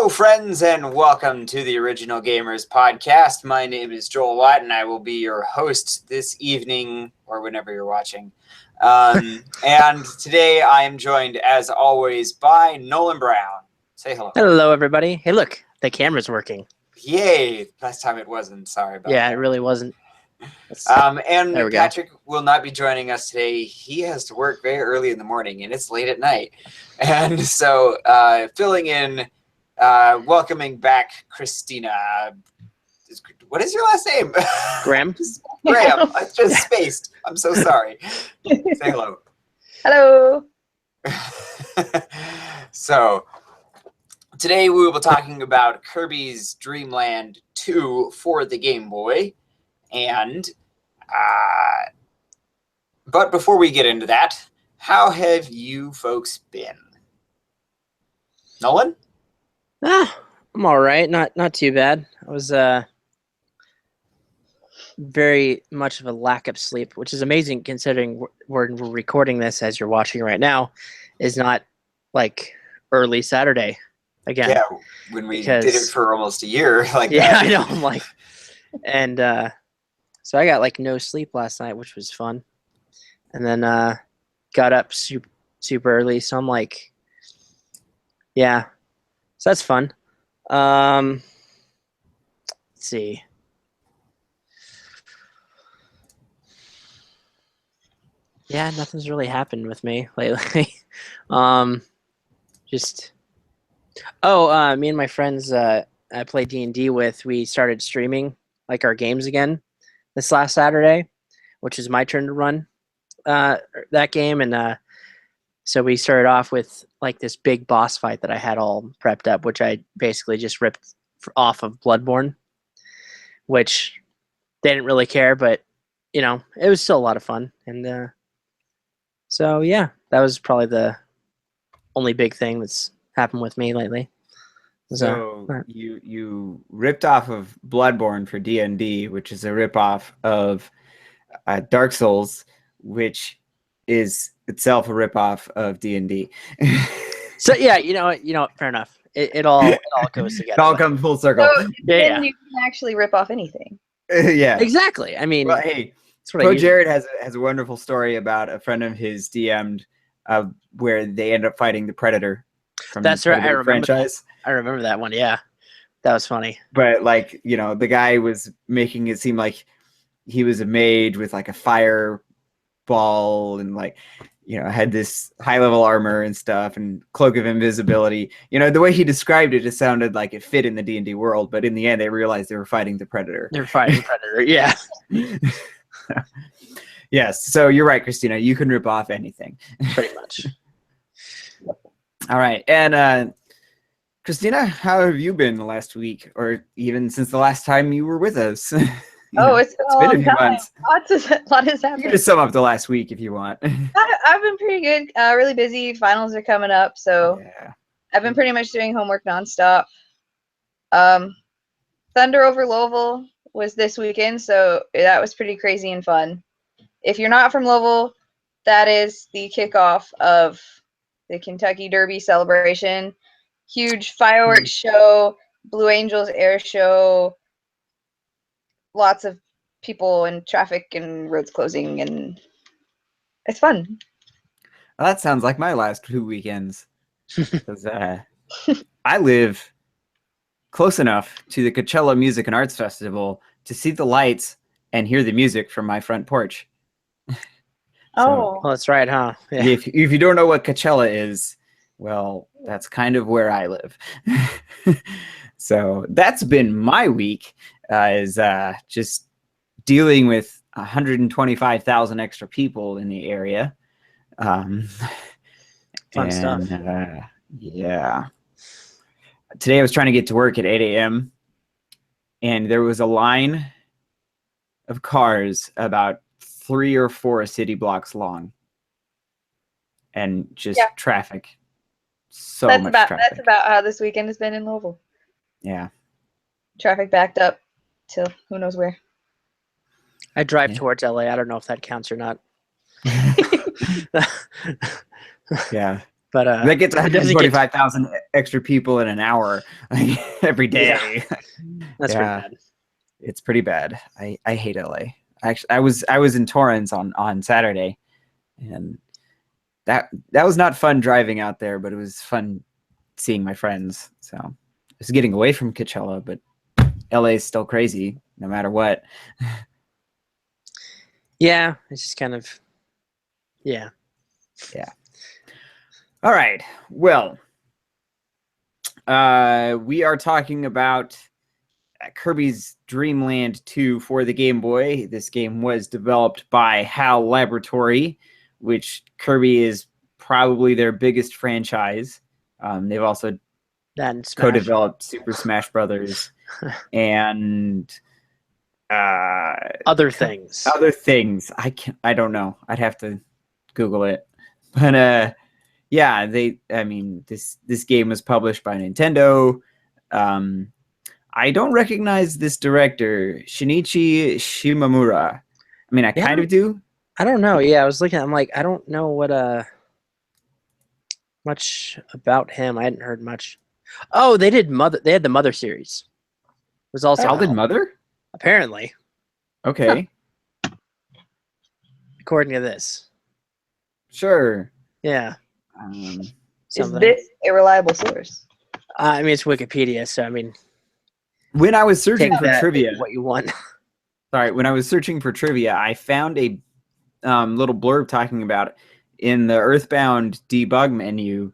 Hello, friends, and welcome to the Original Gamers Podcast. My name is Joel Watt, and I will be your host this evening, or whenever you're watching. And today I am joined, as always, by Nolan Brown. Say hello. Hello, everybody. Hey, look, the camera's working. Yay! Last time it wasn't. Sorry about that. Yeah, it really wasn't. And There we go. Patrick will not be joining us today. He has to work very early in the morning, and it's late at night. And so, filling in, welcoming back Christina. What is your last name? Graham. Graham. I just spaced. I'm so sorry. Say hello. Hello. So, today we will be talking about Kirby's Dream Land 2 for the Game Boy. And, but before we get into that, how have you folks been? Nolan? I'm all right. Not too bad. I was very much of a lack of sleep, which is amazing considering we're recording this as you're watching right now. Is not like early Saturday again. Yeah, when we did it for almost a year. Yeah, I know. I'm like, and so I got like no sleep last night, which was fun, and then got up super early. So I'm like, yeah, so that's fun. Let's see. Yeah, nothing's really happened with me lately. Me and my friends I play D&D with, we started streaming like our games again this last Saturday, which is my turn to run that game. And so we started off with like this big boss fight that I had all prepped up, which I basically just ripped off of Bloodborne, which they didn't really care, but you know, it was still a lot of fun. And so yeah, that was probably the only big thing that's happened with me lately. So you ripped off of Bloodborne for D&D, which is a ripoff of Dark Souls, which is itself a ripoff of D&D. So yeah, you know, fair enough. It all goes together. It all comes full circle. So Yeah. you can actually rip off anything. Yeah, Exactly. I mean, well, hey, Pro Jared has a wonderful story about a friend of his DM'd where they end up fighting the Predator from That's the right. I Predator remember franchise. I remember that one. Yeah, that was funny. But like, you know, the guy was making it seem like he was a mage with like a fireball and like, you know, had this high level armor and stuff and cloak of invisibility. You know, the way he described it, it sounded like it fit in the D&D world, but in the end they realized they were fighting the Predator. They're fighting the Predator. Yeah. Yes, so you're right, Christina. You can rip off anything. Pretty much. All right. And Christina, how have you been the last week, or even since the last time you were with us? It's been a long few time. months. A lot has You happened. can just sum up the last week if you want. I've been pretty good. Really busy. Finals are coming up, so Yeah. I've been pretty much doing homework nonstop. Thunder over Louisville was this weekend, so that was pretty crazy and fun. If you're not from Louisville, that is the kickoff of the Kentucky Derby celebration. Huge fireworks show, Blue Angels air show, lots of people and traffic and roads closing, and it's fun. Well, that sounds like my last 2 weekends. 'Cause, I live close enough to the Coachella Music and Arts Festival to see the lights and hear the music from my front porch. Oh, Well, that's right, huh? Yeah. If you don't know what Coachella is, well, that's kind of where I live. So that's been my week, is just dealing with 125,000 extra people in the area. Fun stuff. Yeah. Today I was trying to get to work at 8 a.m. and there was a line of cars about 3 or 4 city blocks long, and just traffic. So that's much about traffic. that's about how this weekend has been in Louisville. Yeah. Traffic backed up till who knows where. I drive towards LA. I don't know if that counts or not. Yeah. But That gets it doesn't get- 125,000 extra people in an hour like, every day. that's Yeah. pretty bad. It's pretty bad. I hate LA. Actually, I was in Torrance on Saturday, and that was not fun driving out there, but it was fun seeing my friends. So I was getting away from Coachella, but LA is still crazy no matter what. Yeah, it's just kind of, yeah. All right. Well, we are talking about Kirby's Dream Land 2 for the Game Boy. This game was developed by HAL Laboratory, which Kirby is probably their biggest franchise. They've also That and Smash. co-developed Super Smash Brothers and Other things. other things. I don't know. I'd have to Google it. But yeah, this game was published by Nintendo. I don't recognize this director, Shinichi Shimamura. I mean, I kind of do. I don't know. Yeah, I was looking. I'm like, I don't know what much about him. I hadn't heard much. Oh, they did Mother. They had the Mother series. It was also HAL did Mother? apparently, Okay. according to this. Sure. Yeah. Is Something. this a reliable source? I mean, it's Wikipedia, so I mean, When I was searching take for that trivia, what you want. sorry, when I was searching for trivia, I found a little blurb talking about in the Earthbound debug menu,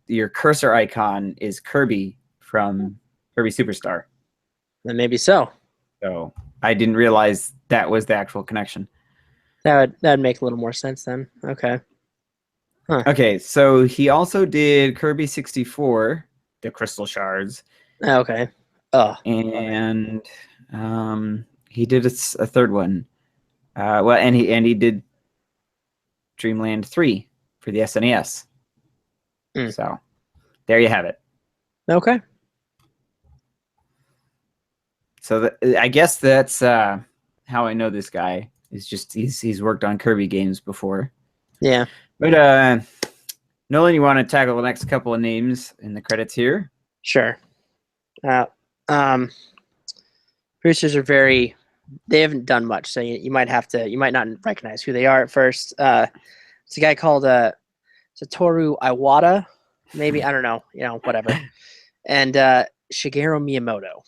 your cursor icon is Kirby from Kirby Superstar. Then maybe so. So I didn't realize that was the actual connection. That'd make a little more sense then. Okay. Okay, so he also did Kirby 64, the Crystal Shards, Okay. Oh, and he did a third one. Well, and he did Dreamland 3 for the SNES. So there you have it. okay. So I guess that's how I know this guy. Is just he's worked on Kirby games before. Yeah. But Nolan, you want to tackle the next couple of names in the credits here? Sure. Producers are they haven't done much, so you might not recognize who they are at first. It's a guy called Satoru Iwata, maybe, I don't know, whatever. And Shigeru Miyamoto.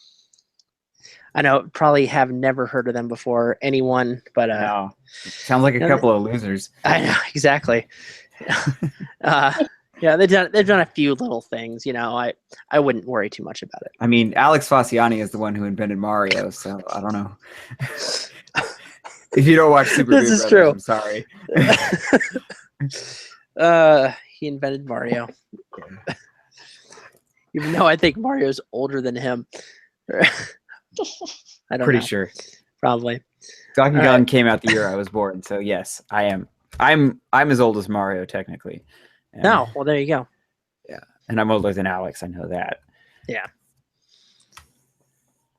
I know, probably have never heard of them before, anyone, but No. Sounds like a couple of losers. I know, exactly. Yeah, they've done a few little things, I wouldn't worry too much about it. I mean, Alex Fasciani is the one who invented Mario, so I don't know. If you don't watch Super This is true. I'm sorry. He invented Mario. Even though I think Mario's older than him. I don't Pretty know. sure. Probably. Donkey All Kong right. came out the year I was born, so yes, I am. I'm as old as Mario technically. And, No, well, there you go. and I'm older than Alex. I know that.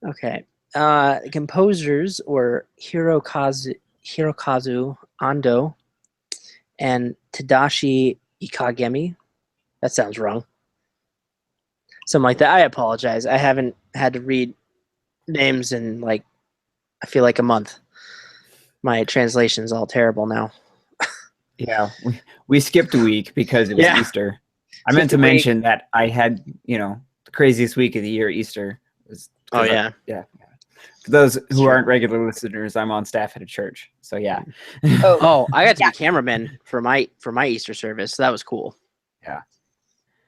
Okay. Composers were Hirokazu Ando and Tadashi Ikagami. That sounds wrong. Something like that. I apologize. I haven't had to read names in I feel like a month. My translation's all terrible now. Yeah, we skipped a week because it was Yeah. Easter. I meant to mention that I had, the craziest week of the year, Easter. Oh, yeah. Yeah. For those who Sure. aren't regular listeners, I'm on staff at a church. So yeah. Oh, I got to be cameraman for my Easter service. So that was cool. I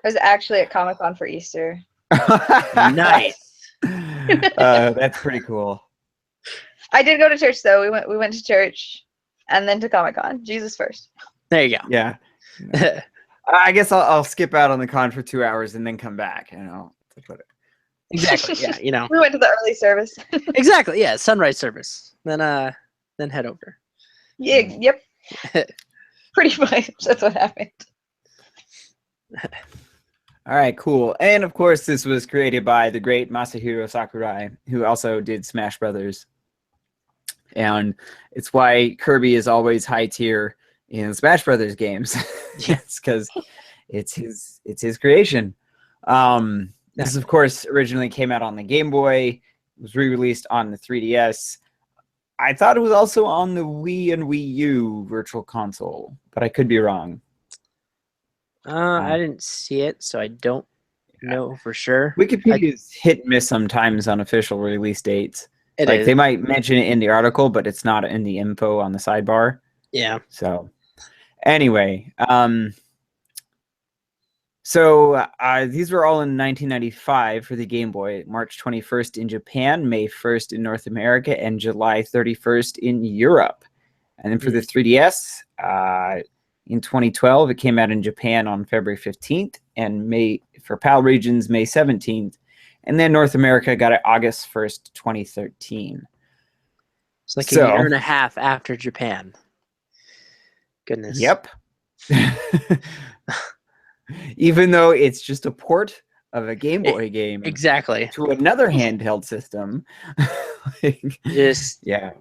was actually at Comic-Con for Easter. Nice. That's pretty cool. I did go to church though. We went to church and then to Comic-Con. Jesus first. There you Yeah. go. I guess I'll skip out on the con for 2 hours and then come back. To put it. Exactly. Yeah. We went to the early service. Exactly. Yeah. Sunrise service. Then head over. Yeah, yep. Pretty much. That's what happened. All right, cool. And of course, this was created by the great Masahiro Sakurai, who also did Smash Brothers. And it's why Kirby is always high tier in Smash Brothers games. Yes, because it's his creation. This of course originally came out on the Game Boy. It was re-released on the 3DS. I thought it was also on the Wii and Wii U Virtual Console, but I could be wrong. I didn't see it, so I don't know for sure. Wikipedia is hit and miss sometimes on official release dates. It is. They might mention it in the article, but it's not in the info on the sidebar. Yeah. So anyway, these were all in 1995 for the Game Boy. March 21st in Japan, May 1st in North America, and July 31st in Europe. And then for the 3DS, in 2012, it came out in Japan on February 15th, and for PAL regions, May 17th. And then North America got it August 1st, 2013. It's like a year and a half after Japan. Goodness. Yep. Even though it's just a port of a Game Boy game exactly to another handheld system. Just yeah.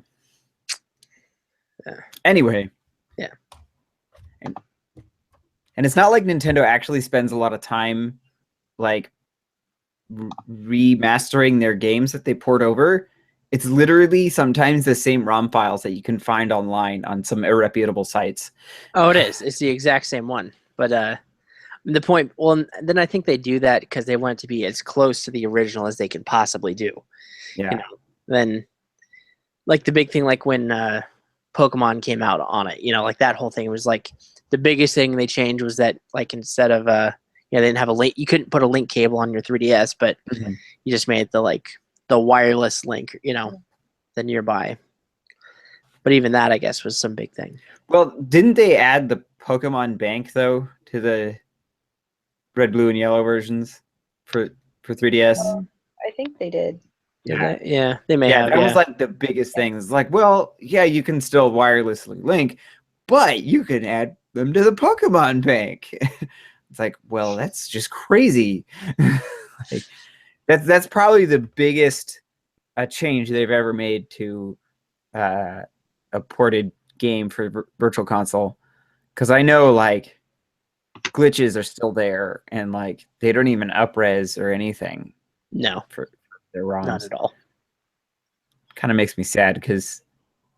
Anyway. Yeah. And it's not like Nintendo actually spends a lot of time like remastering their games that they port over. It's literally sometimes the same ROM files that you can find online on some irreputable sites. Oh, it is. It's the exact same one. But the point, well, then I think they do that because they want it to be as close to the original as they can possibly do. Yeah. You know, then, like the big thing, like when Pokemon came out on it, like that whole thing was like the biggest thing they changed was that like instead of they didn't have a link, you couldn't put a link cable on your 3DS, but you just made the wireless link, the nearby. But even that, I guess, was some big thing. Well, didn't they add the Pokemon Bank though to the red, blue, and yellow versions for 3DS? I think they did. Yeah, they may have. That was like the biggest thing. It's like, well, yeah, you can still wirelessly link, but you can add them to the Pokemon Bank. It's like, well, that's just crazy. Like, that's probably the biggest change they've ever made to a ported game for Virtual Console. Because I know like glitches are still there, and like they don't even up-res or anything. No, for their ROMs. Not at all. Kind of makes me sad because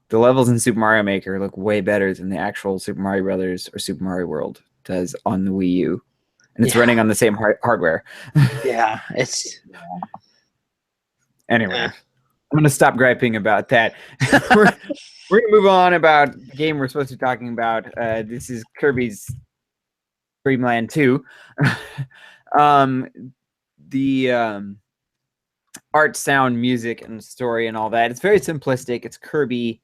the levels in Super Mario Maker look way better than the actual Super Mario Brothers or Super Mario World does on the Wii U, and it's running on the same hardware. Yeah, it's. Anyway, I'm gonna stop griping about that. we're gonna move on about the game we're supposed to be talking about. This is Kirby's Dream Land 2. The art, sound, music, and story and all that. It's very simplistic. It's Kirby.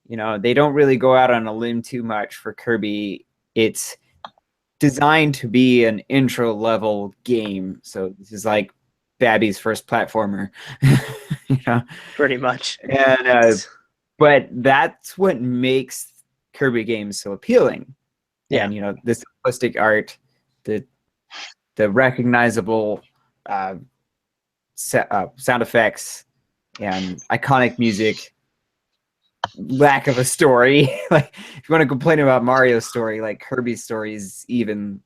They don't really go out on a limb too much for Kirby. It's designed to be an intro level game. So this is like Babby's first platformer. Pretty much. And but that's what makes Kirby games so appealing. Yeah. And the simplistic art, the recognizable sound effects and iconic music, lack of a story. Like if you want to complain about Mario's story, like Kirby's story is even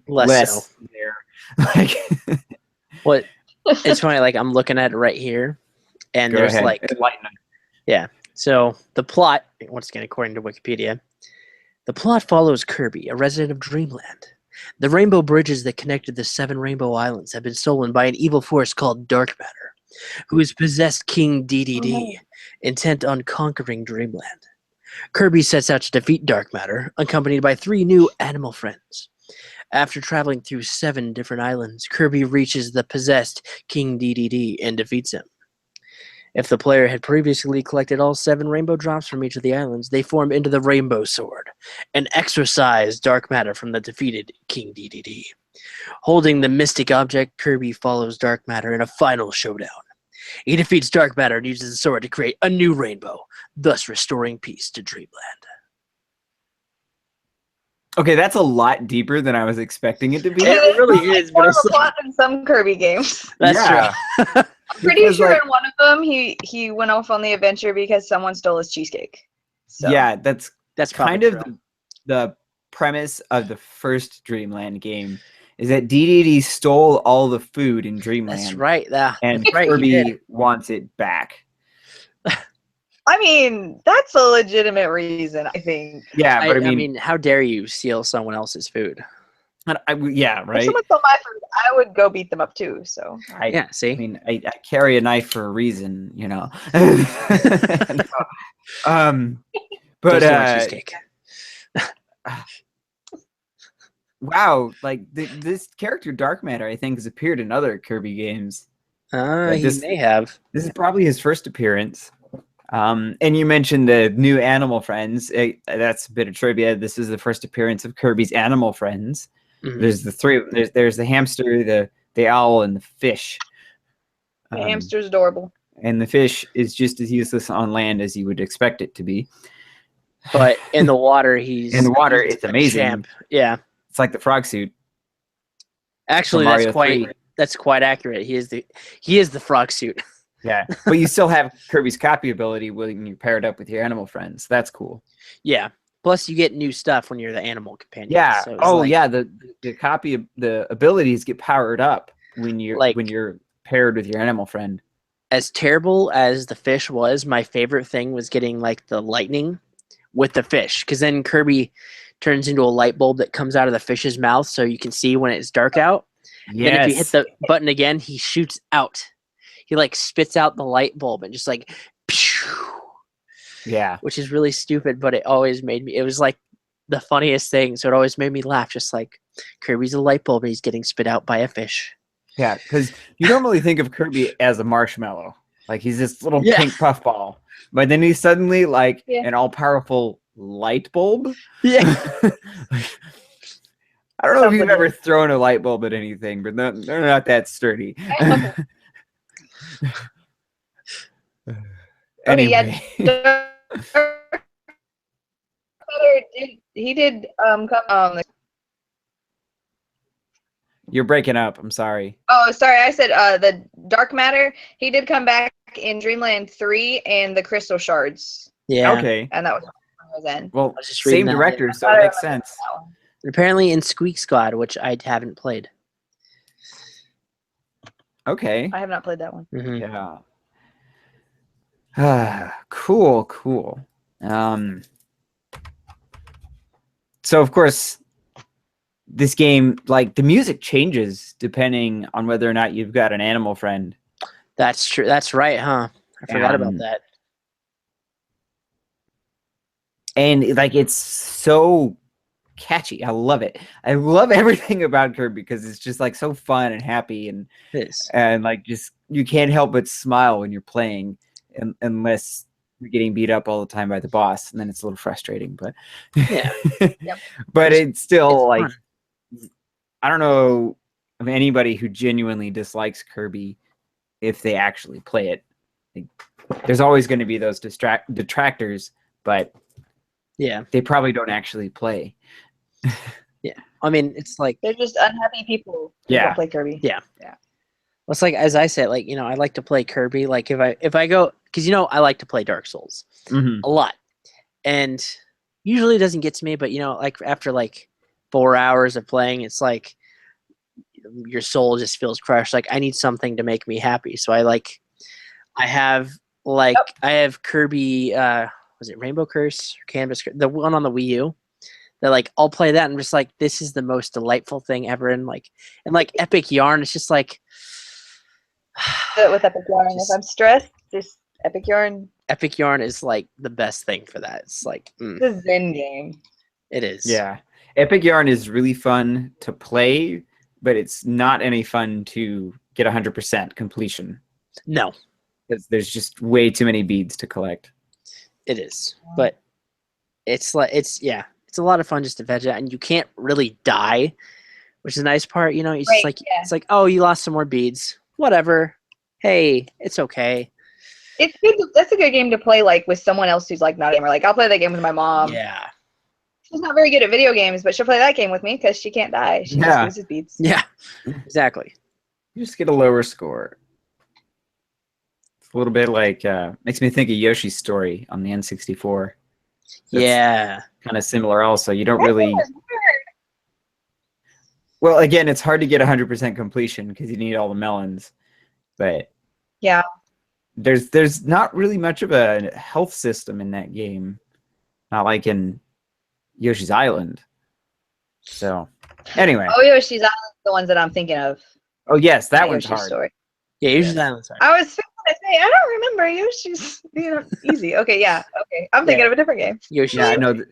less so. there. Like what? It's funny. Like I'm looking at it right here, and Go there's ahead. like yeah. So the plot, once again, according to Wikipedia, the plot follows Kirby, a resident of Dreamland. The rainbow bridges that connected the 7 Rainbow Islands have been stolen by an evil force called Dark Matter, who has possessed King DDD, intent on conquering Dreamland. Kirby sets out to defeat Dark Matter, accompanied by 3 new animal friends. After traveling through 7 different islands, Kirby reaches the possessed King DDD and defeats him. If the player had previously collected all 7 rainbow drops from each of the islands, they form into the Rainbow Sword and exorcise Dark Matter from the defeated King DDD. Holding the mystic object, Kirby follows Dark Matter in a final showdown. He defeats Dark Matter and uses the sword to create a new rainbow, thus restoring peace to Dreamland. Okay, that's a lot deeper than I was expecting it to be. It really is, more but of a plot than some Kirby games. That's true. I'm pretty sure in one of them he went off on the adventure because someone stole his cheesecake. So. Yeah, that's That's kind true. of the premise of the first Dreamland game is that DDD stole all the food in Dreamland. That's right. And that's right, he Kirby did. wants it back. I mean, that's a legitimate reason, I think. Yeah, but I mean, how dare you steal someone else's food? yeah, If right. someone stole my food, I would go beat them up too. So Yeah, see? I mean, I carry a knife for a reason, you know. But There's no cheesecake. wow, like this character Dark Matter, I think, has appeared in other Kirby games. He this- may have. This is probably his first appearance. And you mentioned the new animal friends. That's a bit of trivia. This is the first appearance of Kirby's animal friends. Mhm. There's the three. There's the hamster, the owl, and the fish. the hamster's adorable. And the fish is just as useless on land as you would expect it to be. But in the water, he's It's a amazing. champ. Yeah, It's like the frog suit. actually, From that's Mario 3. quite accurate. He is the frog suit. Yeah, but you still have Kirby's copy ability when you pair it up with your animal friends. That's cool. Yeah. Plus, you get new stuff when you're the animal companion. Yeah. So it's Yeah. The copy, the abilities get powered up when you're paired with your animal friend. As terrible as the fish was, my favorite thing was getting like the lightning with the fish, because then Kirby turns into a light bulb that comes out of the fish's mouth, so you can see when it's dark out. Yes. Then if you hit the button again, he shoots out. He like spits out the light bulb and just like, pew, Yeah. which is really stupid, but it always made me. It was like the funniest thing, so it always made me laugh. Just like Kirby's a light bulb and he's getting spit out by a fish. Yeah, because you normally think of Kirby as a marshmallow, like he's this little Yeah. pink puffball, but then he's suddenly like Yeah. an all-powerful light bulb. Yeah. I don't know if you've Something. ever thrown a light bulb at anything, but they're not that sturdy. Anyway, He did come on. you're breaking up. I'm sorry. Oh, sorry. I said the Dark Matter. He did come back in Dreamland 3 and the Crystal Shards, Yeah. Okay. and that was then. Well, was just reading same that. director, so I it makes remember sense. that one. And apparently in Squeak Squad, which I haven't played. Okay. I have not played that one. Mhm. Yeah. Cool. So of course, this game, like the music changes depending on whether or not you've got an animal friend. That's true. That's right, huh? I forgot about Um, that. And like it's so catchy. I love it. I love everything about Kirby because it's just like so fun and happy and It is. like just you can't help but smile when you're playing unless you're getting beat up all the time by the boss, and then it's a little frustrating, but Yeah. Yep. But it's still It's like I don't know of anybody who genuinely dislikes Kirby if they actually play it. Like, there's always going to be those detractors, but Yeah. they probably don't actually play. I mean, it's like They're just unhappy people who Yeah. don't play Kirby. Yeah. it's like, as I said, like, I like to play Kirby. Like if I go, because I like to play Dark Souls Mhm. a lot, and usually it doesn't get to me. But like after like 4 hours of playing, it's like your soul just feels crushed. Like I need something to make me happy. So I have Kirby. Was it Rainbow Curse or Canvas? The one on the Wii U. That like I'll play that and just like this is the most delightful thing ever. And like Epic Yarn, it's just like With Epic Yarn, Just- if I'm stressed, just Epic Yarn. Epic Yarn is like the best thing for that. It's like It's a Zen game. it is. Yeah. Epic Yarn is really fun to play, but it's not any fun to get 100% completion No, because there's just way too many beads to collect. it is. But it's like it's a lot of fun just to veg out, and you can't really die, which is the nice part. It's Right, just like yeah. it's like, oh, you lost some more beads. Whatever. Hey, it's okay. It's good. That's a good game to play like with someone else who's like not a gamer. Like I'll play that game with my mom. Yeah. She's not very good at video games, but she'll play that game with me because she can't die. She Yeah. just loses beats. Yeah. Exactly. You just get a lower score. It's a little bit like makes me think of Yoshi's Story on the N64. That's Yeah. kind of similar. Also, you don't That really game was Well, again, it's hard to get 100% completion because you need all the melons. But Yeah. there's not really much of a health system in that game. Not like in Yoshi's Island. So, anyway. Oh, Yoshi's Island, the ones that I'm thinking of. Oh, yes, that Not one's Yoshi's hard. Story. Yeah, Yoshi's Yes. Island. Sorry. I was thinking to say, I don't remember Yoshi's. Easy. Okay, yeah. Okay, I'm thinking Yeah. of a different game. Yoshi's Yeah, I Story. know.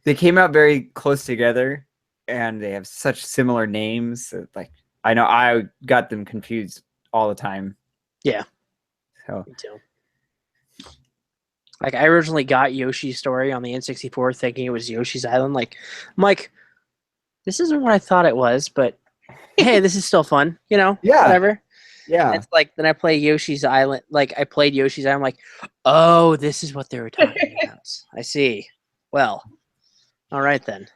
They came out very close together, and they have such similar names. That, like, I know I got them confused all the time. Yeah. So, Me too. Like I originally got Yoshi's Story on the N64 thinking it was Yoshi's Island. Like, I'm like, this isn't what I thought it was, but hey, this is still fun, Yeah. whatever. yeah. And it's like then I play Yoshi's Island. Like I played Yoshi's Island. I'm like, oh, this is what they were talking about. I see. Well, all right then.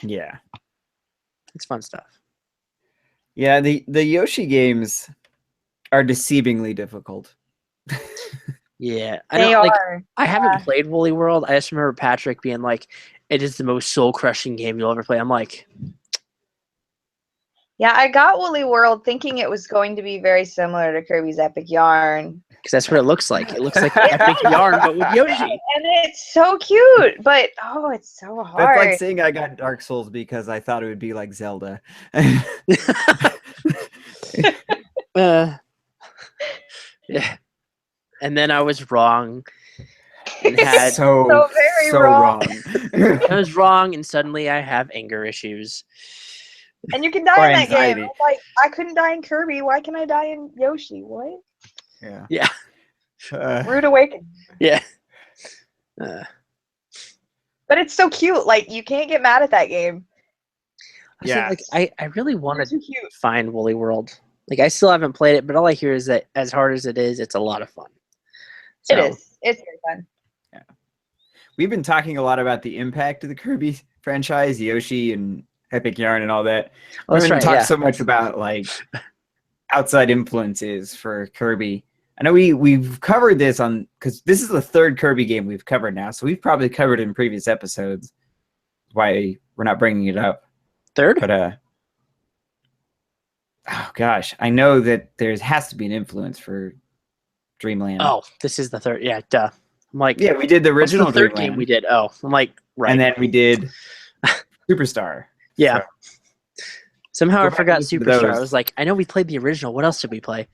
Yeah. It's fun stuff. Yeah, the Yoshi games are deceivingly difficult. Yeah, I They know. Like are. I haven't played Woolly World. I just remember Patrick being like, "It is the most soul crushing game you'll ever play." I'm like, Yeah, I got Woolly World thinking it was going to be very similar to Kirby's Epic Yarn. because that's what it looks like. It looks like Epic Yarn, but with Yoshi. And it's so cute, but oh, it's so That's hard. like saying I got Dark Souls because I thought it would be like Zelda. Yeah, and then I was wrong. And had so very wrong. I was wrong, and suddenly I have anger issues. And you can die Or in that anxiety. game. It's like, I couldn't die in Kirby. Why can I die in Yoshi? What? Yeah. Yeah, Rude awakening. yeah. But it's so cute. Like, you can't get mad at that game. Yeah. Like I really want It's to too cute. find Woolly World. Like I still haven't played it, but all I hear is that as hard as it is, it's a lot of fun. It So, is. It's very fun. We've been talking a lot about the impact of the Kirby franchise, Yoshi and Epic Yarn and all that. Oh, We that's haven't right. talked Yeah. so much about like outside influences for Kirby. I know we've covered this on because this is the third Kirby game we've covered now, so we've probably covered it in previous episodes. Why we're not bringing it up, Third? but oh gosh, I know that there has to be an influence for Dreamland. Oh, this is the third. Yeah, duh. I'm like, yeah, we did the what's original the third Dreamland, game we did? Oh, I'm like, right. and then we did Superstar. Yeah. So, Somehow Go I back forgot and listen to Superstar. I those. was like, I know we played the original. What else did we play?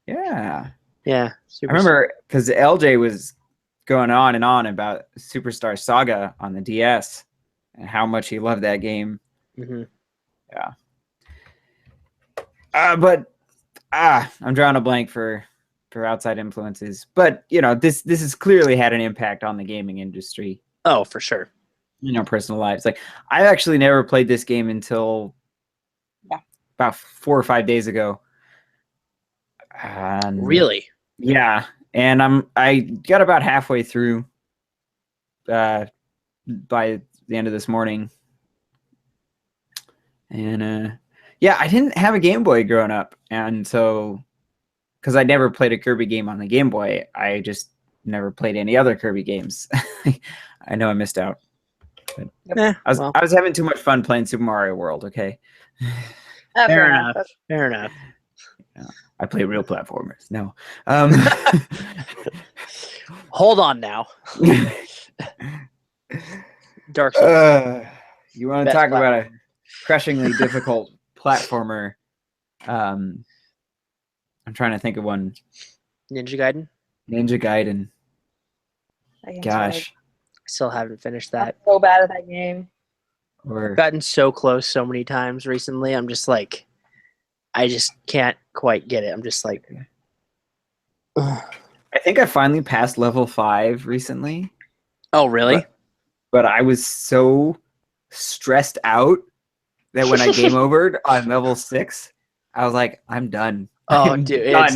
yeah. Yeah, I remember because LJ was going on and on about Superstar Saga on the DS and how much he loved that game. hmm But I'm drawing a blank for outside influences. But this has clearly had an impact on the gaming industry. Oh, for sure. Personal lives. Like I actually never played this game until about 4 or 5 days ago. Really? Yeah, and I got about halfway through by the end of this morning. And yeah, I didn't have a Game Boy growing up, and so because I never played a Kirby game on the Game Boy, I just never played any other Kirby games. I know I missed out. But I was having too much fun playing Super Mario World, okay? Fair enough. Fair enough. I play real platformers. No. Hold on now. Dark Souls. You want to Best talk about a platform. crushingly difficult platformer? I'm trying to think of one. Ninja Gaiden. Ninja Gaiden. Gosh. I still haven't finished I'm that. so bad at that game. Or Gotten so close so many times recently. I'm just like, I just can't quite get it. I'm just like, ugh. I think I finally passed level 5 recently. Oh, really? But I was so stressed out that when I game overed on level 6, I was like, I'm done. Oh, I'm dude, done.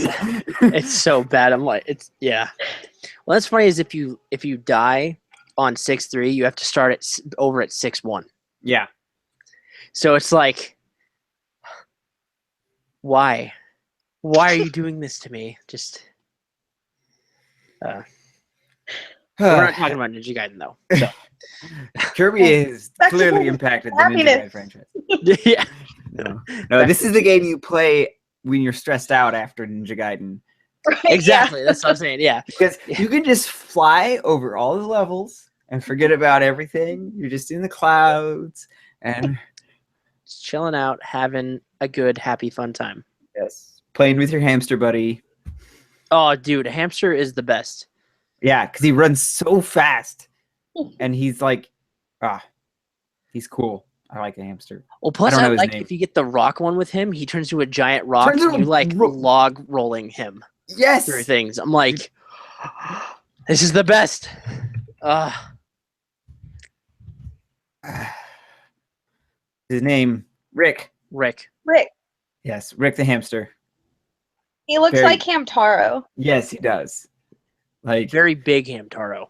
it's so bad. I'm like, it's yeah. Well, that's funny. Is if you die on 6-3, you have to start over at 6-1. Yeah. So it's like, why? Why are you doing this to me? Just we're not talking about Ninja Gaiden though. So Kirby is Back to clearly Kirby. impacted the Ninja Happiness. Gaiden franchise. Yeah. No, this is the game you play when you're stressed out after Ninja Gaiden. Right, Exactly. That's what I'm saying. Yeah. Because you can just fly over all the levels and forget about everything. You're just in the clouds and Just chilling out, having a good, happy, fun time. yes, playing with your hamster buddy. Oh, dude, a hamster is the best. Yeah, because he runs so fast, and he's like, he's cool. I like a hamster. Well, plus don't I know his like name. if you get the rock one with him, he turns into a giant rock Turns and you into a like ro- log rolling him Yes. through things. I'm like, this is the best. His name, Rick. Rick. Rick. Yes, Rick the hamster. He looks Very- like Hamtaro. Yes, he does. Like, Very big Hamtaro.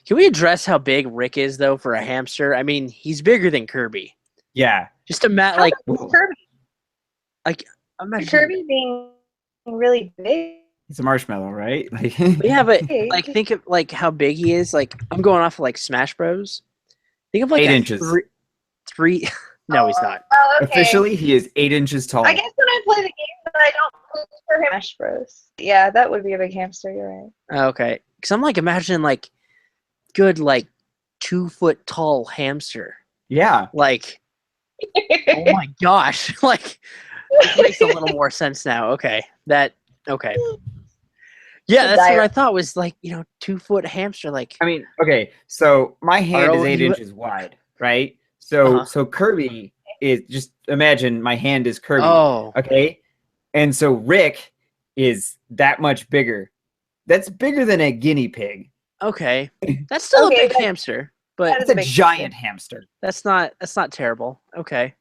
Can we address how big Rick is though for a hamster? I mean, he's bigger than Kirby. yeah. Just imagine, How like, big is Kirby? imagine Kirby being really big. It's a marshmallow, right? Like, we have a Big. like think of like how big he is. Like I'm going off of like Smash Bros. Think of like 8 a inches. Three. No, he's not. Oh, okay. Officially, he is 8 inches tall. I guess when I play the game, but I don't look for him. Smash Bros. Yeah, that would be a big hamster. You're right. Okay, because I'm like imagining like good like 2 foot tall hamster. Yeah. Like oh my gosh, like it makes a little more sense now. Okay, okay. Yeah, that's what I thought was like 2 foot hamster. Like I mean, okay, so my hand is Are 8 you- inches wide, right? So Uh-huh. so Kirby is, just imagine my hand is Kirby. oh Okay. And so Rick is that much bigger. That's bigger than a guinea pig. okay, that's still Okay, a big that- hamster, but that It's a big giant hamster. that's not terrible. Okay.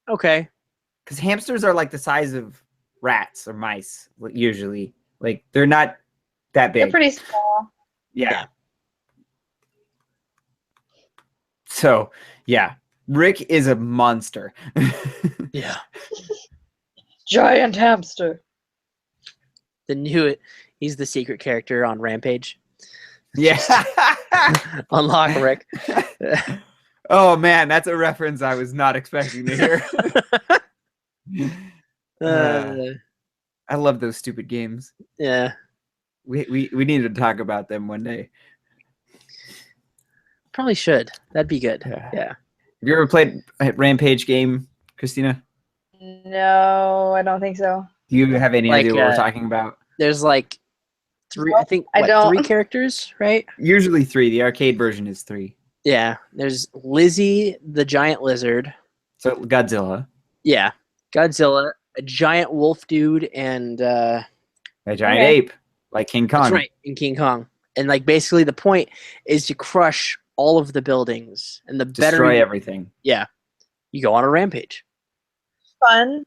Because hamsters are like the size of rats or mice, usually. Like, they're not that big. They're pretty small. Yeah. So, yeah. Rick is a monster. Yeah. Giant hamster. He's the secret character on Rampage. Yeah. Unlock Rick. Oh, man. That's a reference I was not expecting to hear. I love those stupid games. Yeah. We need to talk about them one day. Probably should. That'd be good. Yeah. Yeah. Have you ever played a Rampage game, Christina? No, I don't think so. Do you have any Like, idea what we're talking about? There's like three. I think I don't. 3 characters, right? Usually 3. The arcade version is 3. Yeah. There's Lizzie, the giant lizard. So Godzilla, Yeah. Godzilla, a giant wolf dude, and a giant Okay. ape, like King Kong. that's right, in King Kong. And like basically the point is to crush all of the buildings, and the better Destroy everything. you go on a rampage. Fun.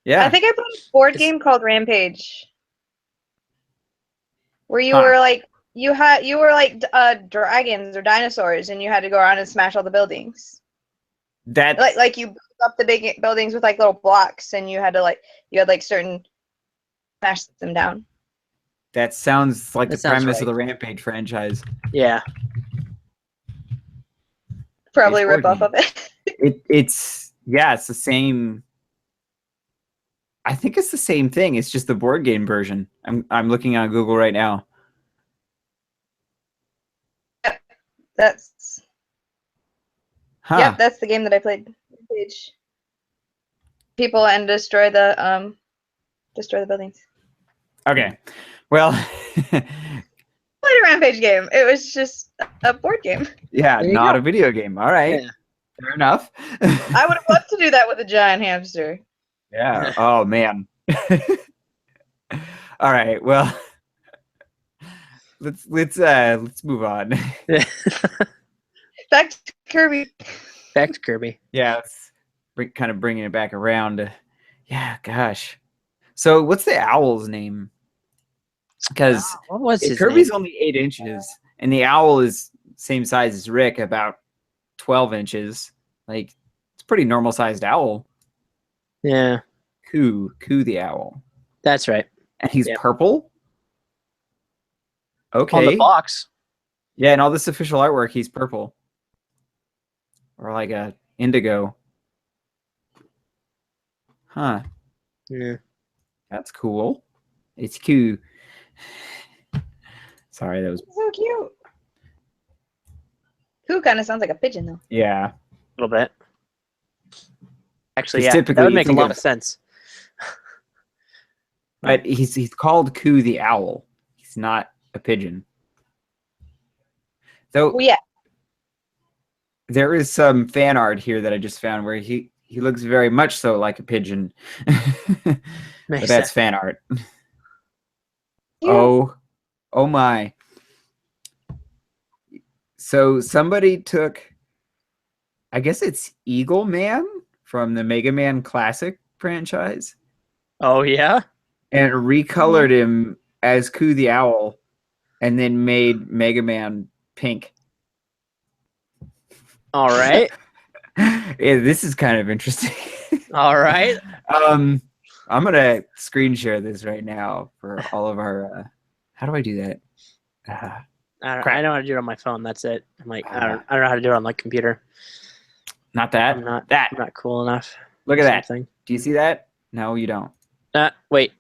Yeah. I think I played a board It's- game called Rampage, where you Huh. were like dragons or dinosaurs, and you had to go around and smash all the buildings. That's Like you built up the big buildings with like little blocks, and you had certain smash them down. that sounds like That the sounds premise of right. the Rampage franchise. Yeah. Probably It's rip board off of it. It's the same. I think it's the same thing. It's just the board game version. I'm looking on Google right now. That's Huh. Yep, that's the game that I played. Rampage. People and destroy the buildings. Okay. Well, Played a Rampage game. It was just a board game. yeah, There you not go. a video game. All right. Yeah. Fair enough. I would have loved to do that with a giant hamster. Yeah. Oh man. All right. Well, let's move on. Back to Kirby. Back to Kirby. Yeah, it's kind of bringing it back around. Yeah, gosh. So, what's the owl's name? Because What was his Kirby's name? only 8 inches, and the owl is same size as Rick, about 12 inches. Like, it's a pretty normal sized owl. Yeah, Coo the owl, that's right. and he's Yep. purple. On Okay. the box. Yeah, and all this official artwork, he's purple. Or like a indigo. Huh. Yeah. That's cool. It's cute. Sorry, that was So cute. Coo kind of sounds like a pigeon, though. yeah. A little bit. Actually, 'Cause yeah, typically that would you make a think lot of- of sense. But he's called Coo the owl. He's not a pigeon. So Well, yeah. there is some fan art here that I just found where he looks very much so like a pigeon. But Makes that's sense. fan art. Cute. Oh my. So somebody took, I guess it's Eagle Man from the Mega Man Classic franchise, Oh yeah. and recolored him as Coo the Owl, and then made Mega Man pink. All right. Yeah, this is kind of interesting. All right. I'm gonna screen share this right now for all of our. How do I do that? I know how to do it on my phone. That's it. I'm like, I don't Ah. know how to do it on like computer. Not that. I'm not That. I'm not cool enough. Look at that. Something. Do you see that? No, you don't. Wait.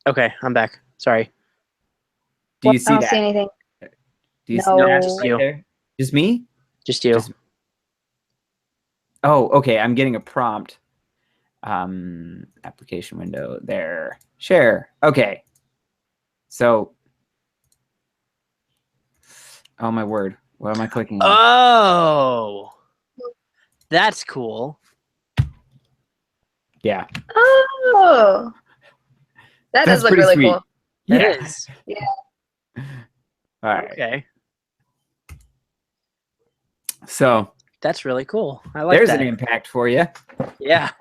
Okay, I'm back. Sorry. Do you I see don't that? see anything. Do you No. see that Just right you. there? Just me? Just you. Just- Oh, okay. I'm getting a prompt. Application window there. Share. Okay. So, oh my word. What am I clicking on? Oh. That's cool. Yeah. Oh. That That's does look pretty really sweet. cool. That Yeah. is. All right. Okay. So, That's really cool. I like there's that. an impact for you. Yeah.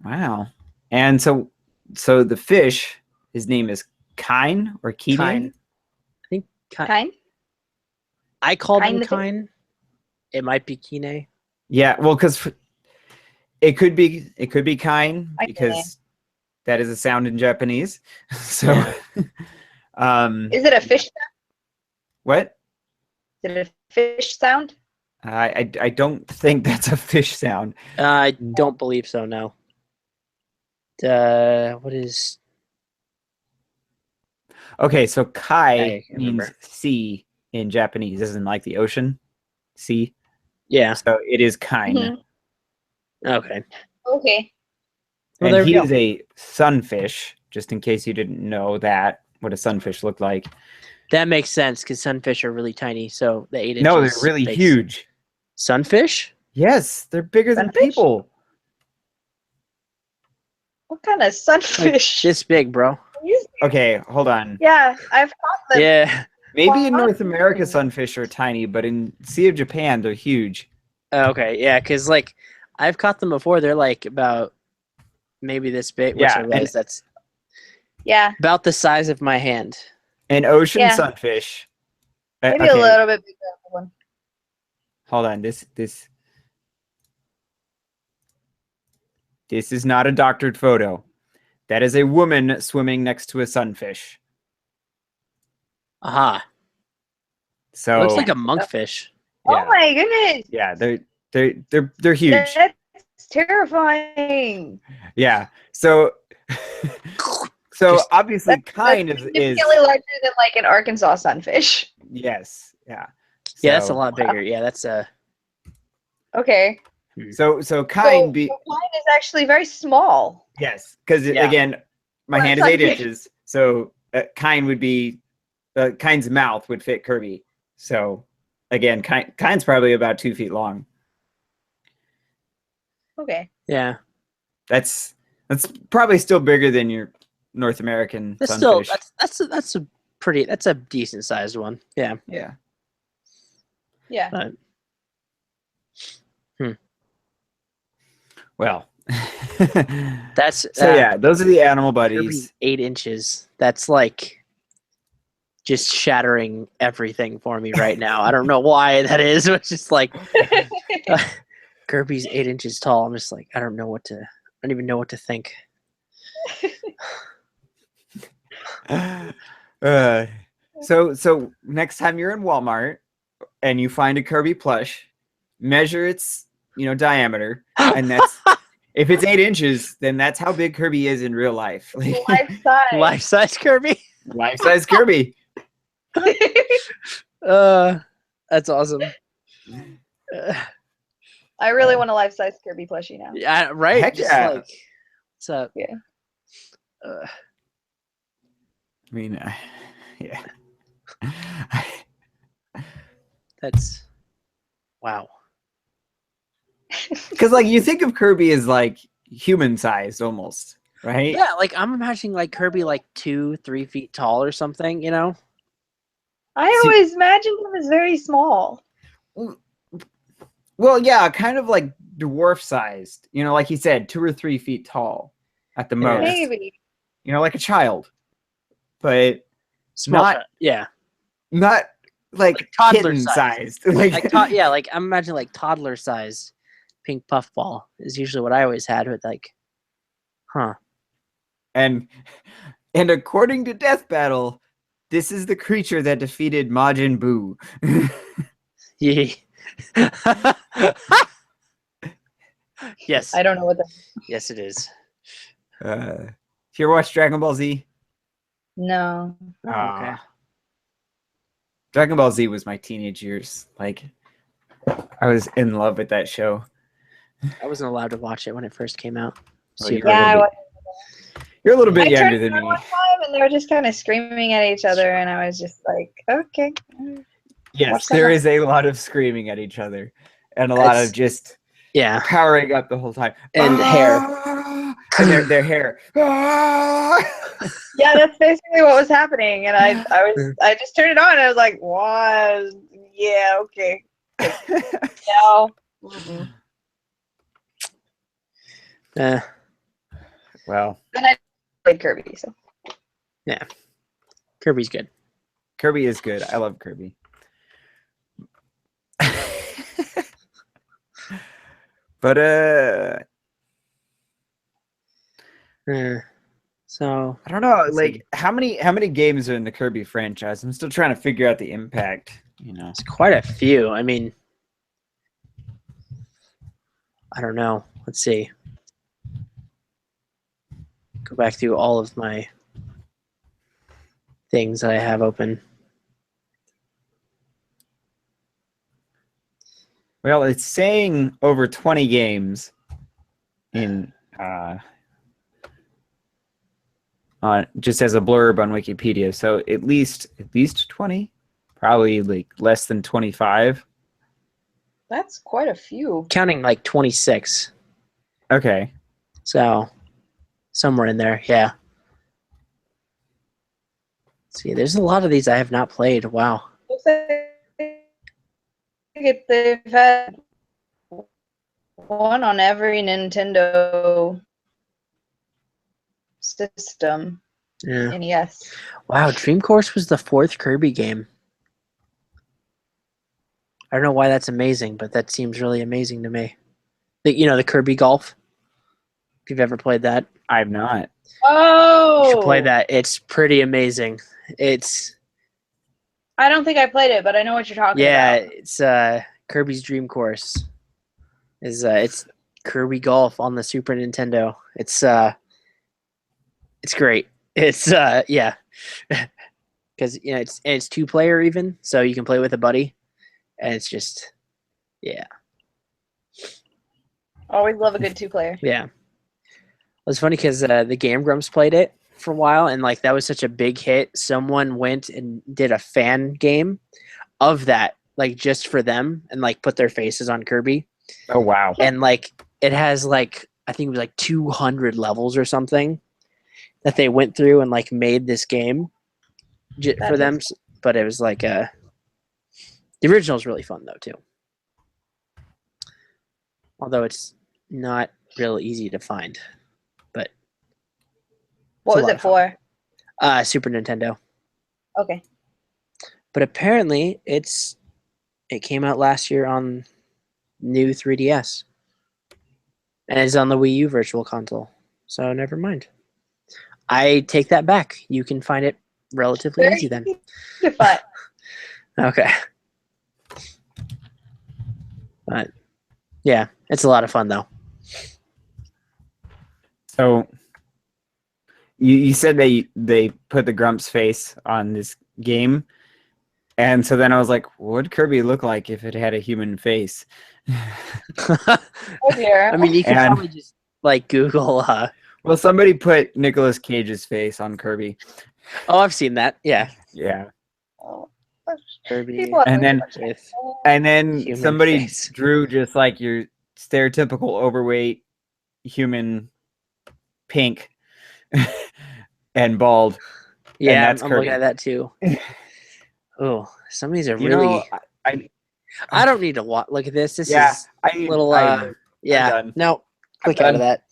Wow. And so the fish, his name is Kine or Kine? Kine. I think Kind? I called him Kine the fish? Kine. It might be Kine. Yeah, well, because it could be Kine I because that is a sound in Japanese. So, Is it a fish sound? what? Is it a fish sound? I don't think that's a fish sound. I don't believe so. No. What is? Okay, so Kai I can't means remember. sea in Japanese, isn't like the ocean, sea. Yeah. So it is Kine. Mhm. Okay. Okay. Well, And there we he go. is a sunfish, just in case you didn't know that, what a sunfish looked like. That makes sense because sunfish are really tiny. So the 8 inches. No, they're really makes- huge. Sunfish? Yes, they're bigger than Sunfish? people. What kind of Like sunfish? this big, bro. Okay, hold on. Yeah, I've caught them. Yeah. Maybe in What? North America, sunfish are tiny, but in Sea of Japan, they're huge. Okay. Yeah, because like I've caught them before. They're like about maybe this big. Which Yeah, I realize that's Yeah, about the size of my hand. An ocean Yeah. sunfish. maybe okay, a little bit bigger than one. hold on. This is not a doctored photo. That is a woman swimming next to a sunfish. Aha. So Looks like a monkfish. yeah, Oh my goodness! yeah, they're huge. That's terrifying. Yeah. So so Just- obviously That's Kine is significantly larger than like an Arkansas sunfish. yes, yeah. Yeah, that's a So- lot bigger. Yeah, that's Okay. So So Kine be mine is actually very small. yes, because Yeah. again, my Or hand is 8 sunfish. inches, so Kine would be Kine's mouth would fit Kirby. So again, Kine's probably about 2 feet long. Okay. yeah. That's probably still bigger than your North American That's still sunfish. that's a pretty that's a decent sized one. Yeah. Yeah. Yeah. But Well. that's So yeah, those are the animal Kirby buddies. 8 inches. That's like just shattering everything for me right now. I don't know why that is. It's just like Kirby's 8 inches tall. I'm just like I don't even know what to think. So next time you're in Walmart and you find a Kirby plush, measure its diameter, and that's if it's 8 inches, then that's how big Kirby is in real life. Life size. Life size Kirby. Life size Kirby. That's awesome. I really want a life size Kirby plushie now. Yeah, right. Heck Just yeah. like, what's up? Yeah. I mean, yeah. That's wow. Because like you think of Kirby as like human sized almost, right? Yeah, like I'm imagining like Kirby like 2-3 feet tall or something. You know? I always imagined him as very small. Well, yeah, kind of like dwarf sized. Like he said, 2 or 3 feet tall at the most. Maybe. Like a child, but Small. Not- Yeah. not like toddler kitten sized. sized. Yeah, like I'm imagining like toddler size pink puffball is usually what I always had with like, huh? And according to Death Battle, this is the creature that defeated Majin Buu. Yeah. Yes. I don't know what that is. Yes, it is. You ever watch Dragon Ball Z? No. Oh, okay. Dragon Ball Z was my teenage years. Like, I was in love with that show. I wasn't allowed to watch it when it first came out. Oh, you're, Yeah, you're a little bit I younger turned than on me. one time and they were just kind of screaming at each other, and I was just like, okay. Yes, Watch that there one. is a lot of screaming at each other, and a lot It's- of just Yeah. powering up the whole time. And hair. And their hair. Yeah, that's basically what was happening, and I just turned it on and I was like, what? Yeah, okay. No. Mm-mm. Well, And I played Kirby, so Kirby's good. Kirby is good. I love Kirby. But So I don't know. Let's Like see. how many games are in the Kirby franchise? I'm still trying to figure out the impact. it's quite a few. I mean, I don't know. Let's see. Go back through all of my things that I have open. Well, it's saying over 20 games in just as a blurb on Wikipedia. So at least 20, probably like less than 25. that's quite a few. Counting like 26. Okay. So somewhere in there, yeah. Let's see, there's a lot of these I have not played. Wow. Looks like they've had one on every Nintendo system. Yeah. NES. Wow, Dream Course was the 4th Kirby game. I don't know why that's amazing, but that seems really amazing to me. The Kirby Golf. If you've ever played that, I've not. Oh! you should play that. It's pretty amazing. I don't think I played it, but I know what you're talking about. It's Kirby's Dream Course. It's Kirby Golf on the Super Nintendo. It's great. It's yeah. Because it's 2-player even, so you can play with a buddy. And it's just yeah. Always love a good 2-player. Yeah. It was funny because the Game Grumps played it for a while, and like that was such a big hit. Someone went and did a fan game of that, like just for them, and like put their faces on Kirby. Oh wow. And like it has like I think it was like 200 levels or something that they went through and like made this game for them. But it was like the original is really fun though too. Although it's not real easy to find. But What it's a was lot it of fun. for? Super Nintendo. Okay. But apparently it came out last year on new 3DS. And it's on the Wii U Virtual Console. So never mind. I take that back. You can find it relatively Very easy then. easy to find. Okay. But yeah, it's a lot of fun though. So you said they put the Grumps face on this game, and so then I was like, what would Kirby look like if it had a human face? Oh dear. I mean, you could And- probably just like Google. Well, somebody put Nicolas Cage's face on Kirby. Oh, I've seen that. Yeah, Yeah. Oh, Kirby. people And then With and then Human somebody face. drew just like your stereotypical overweight human, pink and bald. Yeah, that's I'm looking Kirby. at that too. Oh, some of these are You really. know, I don't need to look at this. This yeah, is little. I'm Yeah, done. no, I'm click out of done. that.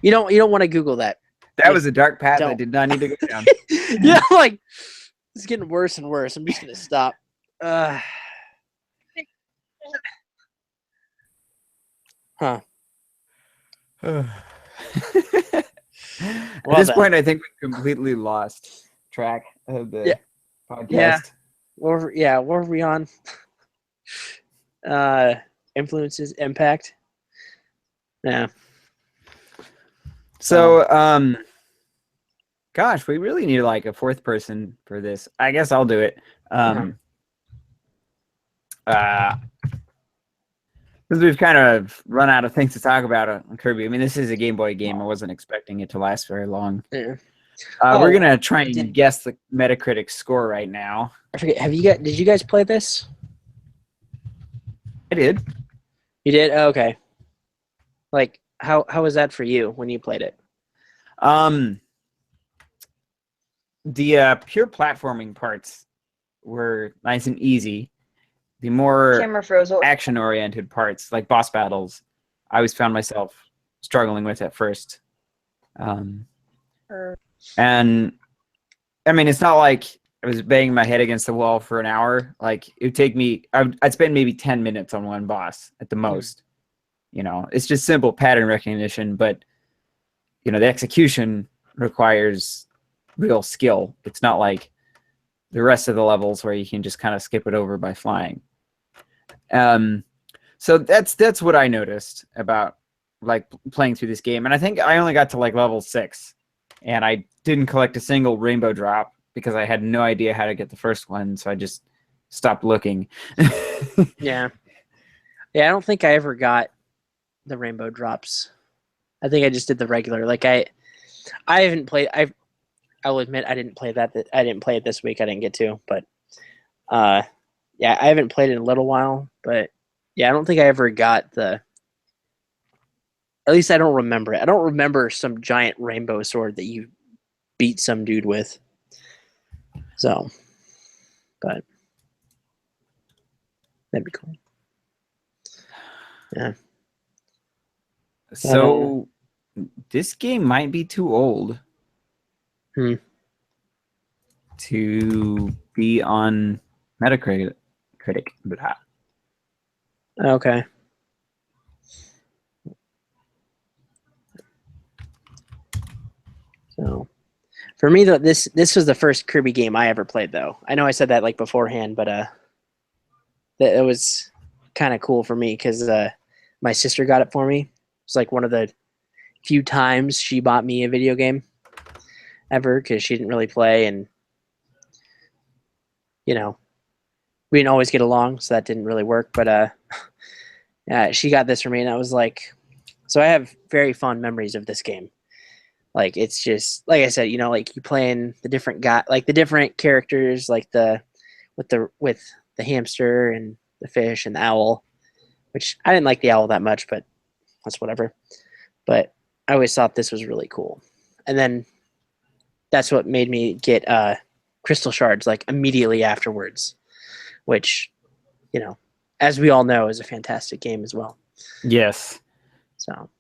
You don't want to Google that. That was a dark path I Don't. did not need to go down. Yeah, like it's getting worse and worse. I'm just gonna stop. Huh. At Well this then. point, I think we completely lost track of the Yeah. podcast. Yeah. What were we on? Influences, impact. Yeah. So, gosh, we really need like a fourth person for this. I guess I'll do it. Because we've kind of run out of things to talk about on Kirby. I mean, this is a Game Boy game. I wasn't expecting it to last very long. Yeah. We're gonna try and did- guess the Metacritic score right now. I forget. Did you guys play this? I did. You did? Oh, okay. Like, how was that for you when you played it? The pure platforming parts were nice and easy. The more Camera froze. action-oriented parts, like boss battles, I always found myself struggling with at first. And I mean, it's not like I was banging my head against the wall for an hour. Like it would take me, I'd spend maybe 10 minutes on one boss at the most. You know, it's just simple pattern recognition, but you know, the execution requires real skill. It's not like the rest of the levels where you can just kind of skip it over by flying. So that's what I noticed about like playing through this game. And I think I only got to like level 6 and I didn't collect a single rainbow drop because I had no idea how to get the first one. So I just stopped looking. Yeah. Yeah, I don't think I ever got the rainbow drops. I think I just did the regular. Like I haven't played. I'll admit I didn't play that. I didn't play it this week. I didn't get to. But yeah, I haven't played it in a little while. But yeah, I don't think I ever got the. At least I don't remember it. I don't remember some giant rainbow sword that you beat some dude with. So, but that'd be cool. Yeah. So this game might be too old to be on Metacritic. Okay. So, for me, though, this was the first Kirby game I ever played. Though I know I said that like beforehand, but it was kind of cool for me because my sister got it for me. It's like one of the few times she bought me a video game ever because she didn't really play, and you know, we didn't always get along, so that didn't really work. But she got this for me, and I was like, so I have very fond memories of this game. Like it's just like I said, you know, like you playing the different like the different characters, like with the hamster and the fish and the owl, which I didn't like the owl that much, but that's whatever. But I always thought this was really cool, and then that's what made me get crystal shards like immediately afterwards, which, you know, as we all know, is a fantastic game as well. Yes. So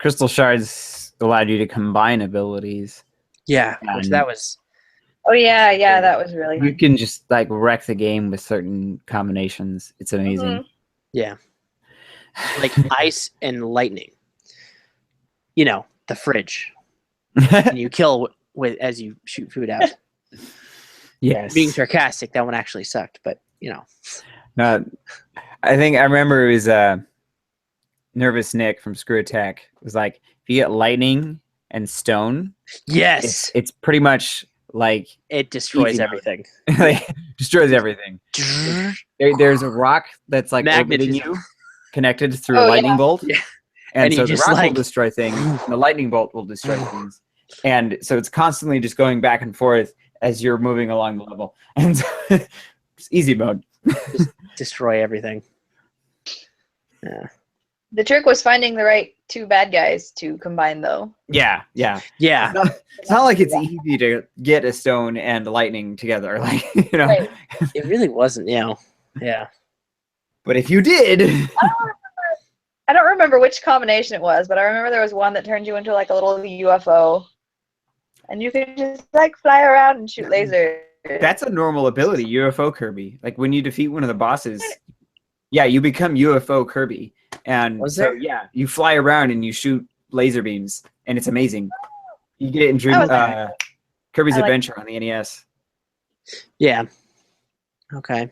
Crystal shards allowed you to combine abilities. yeah, which And that was Oh yeah, that was really. you can just like wreck the game with certain combinations. It's amazing. yeah, like ice and lightning. You know, the fridge. And you kill as you shoot food out. Yes. Being sarcastic, that one actually sucked, but No, I think I remember it was Nervous Nick from Screw Attack was like, if you get lightning and stone, yes, it's pretty much like it destroys easy mode. everything. like destroys everything. There's a rock that's like orbiting Magnetism. you, connected through Oh, a lightning yeah. bolt, Yeah. and And so you the just, rock will like- destroy things, and the lightning bolt will destroy things, and so it's constantly just going back and forth as you're moving along the level, and so it's easy mode. Destroy everything. Yeah. The trick was finding the right two bad guys to combine, though. Yeah. Yeah. It's not like it's easy to get a stone and lightning together, like Right. It really wasn't, Yeah. But if you did, I don't remember which combination it was, but I remember there was one that turned you into like a little UFO, and you could just like fly around and shoot lasers. that's a normal ability, UFO Kirby. Like when you defeat one of the bosses, yeah, you become UFO Kirby, and Was so there? yeah, you fly around and you shoot laser beams, and it's amazing. You get it in Dream Oh, Kirby's I like- Adventure on the NES. Yeah. Okay.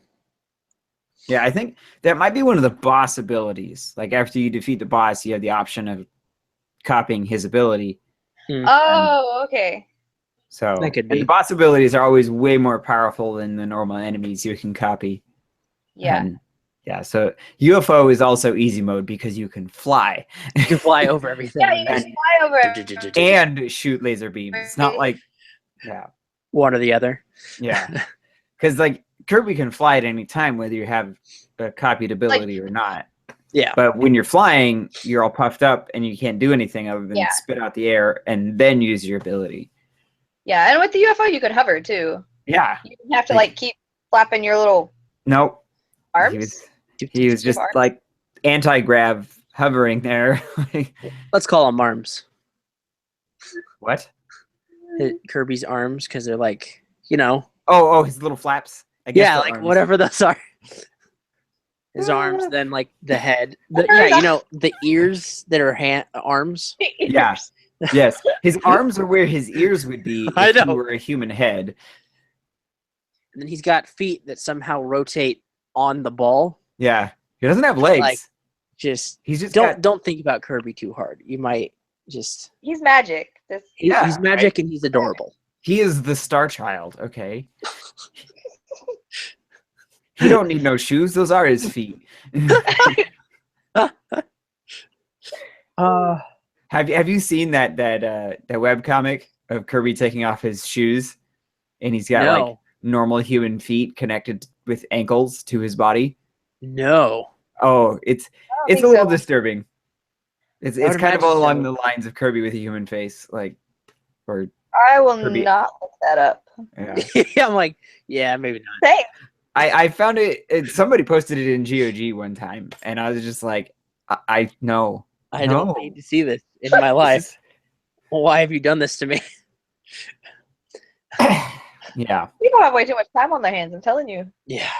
Yeah, I think that might be one of the boss abilities. Like after you defeat the boss, you have the option of copying his ability. Oh, okay. So That could and be. the boss abilities are always way more powerful than the normal enemies you can copy. Yeah. And, yeah, so UFO is also easy mode because you can fly You can fly over everything. Yeah, you can fly over. and shoot laser beams. It's not like, yeah, One or the other. yeah, because like Kirby can fly at any time, whether you have a copied ability or not. Yeah. But when you're flying, you're all puffed up and you can't do anything other than Yeah. spit out the air and then use your ability. Yeah, and with the UFO, you could hover too. Yeah, You didn't have to like keep flapping your little nope. arms. He was just Arms? like anti-grav hovering there. Like, Let's call them arms. what? Kirby's arms, because they're like, Oh, his little flaps. I guess yeah, they're like arms. whatever those are. His arms, then like the head. The ears that are arms. Yeah. Yes, his arms are where his ears would be I if he know. were a human head. And then he's got feet that somehow rotate on the ball. Yeah, he doesn't have legs. Like, Just He's just don't think about Kirby too hard. You might just He's magic. Yeah, he's magic and he's adorable. he is the Star Child. Okay, he don't need no shoes. Those are his feet. Have you seen that webcomic of Kirby taking off his shoes, and he's got like No. normal human feet connected with ankles to his body? No. Oh, it's think a little so. disturbing. It's I would kind of imagine along so. the lines of Kirby with a human face, like, or I will Kirby. not look that up. yeah. I'm like, yeah, maybe not. Thanks. I found it. Somebody posted it in GOG one time, and I was just like, I know. I No. don't need to see this in my life. Why have you done this to me? Yeah. People have way too much time on their hands. I'm telling you. Yeah,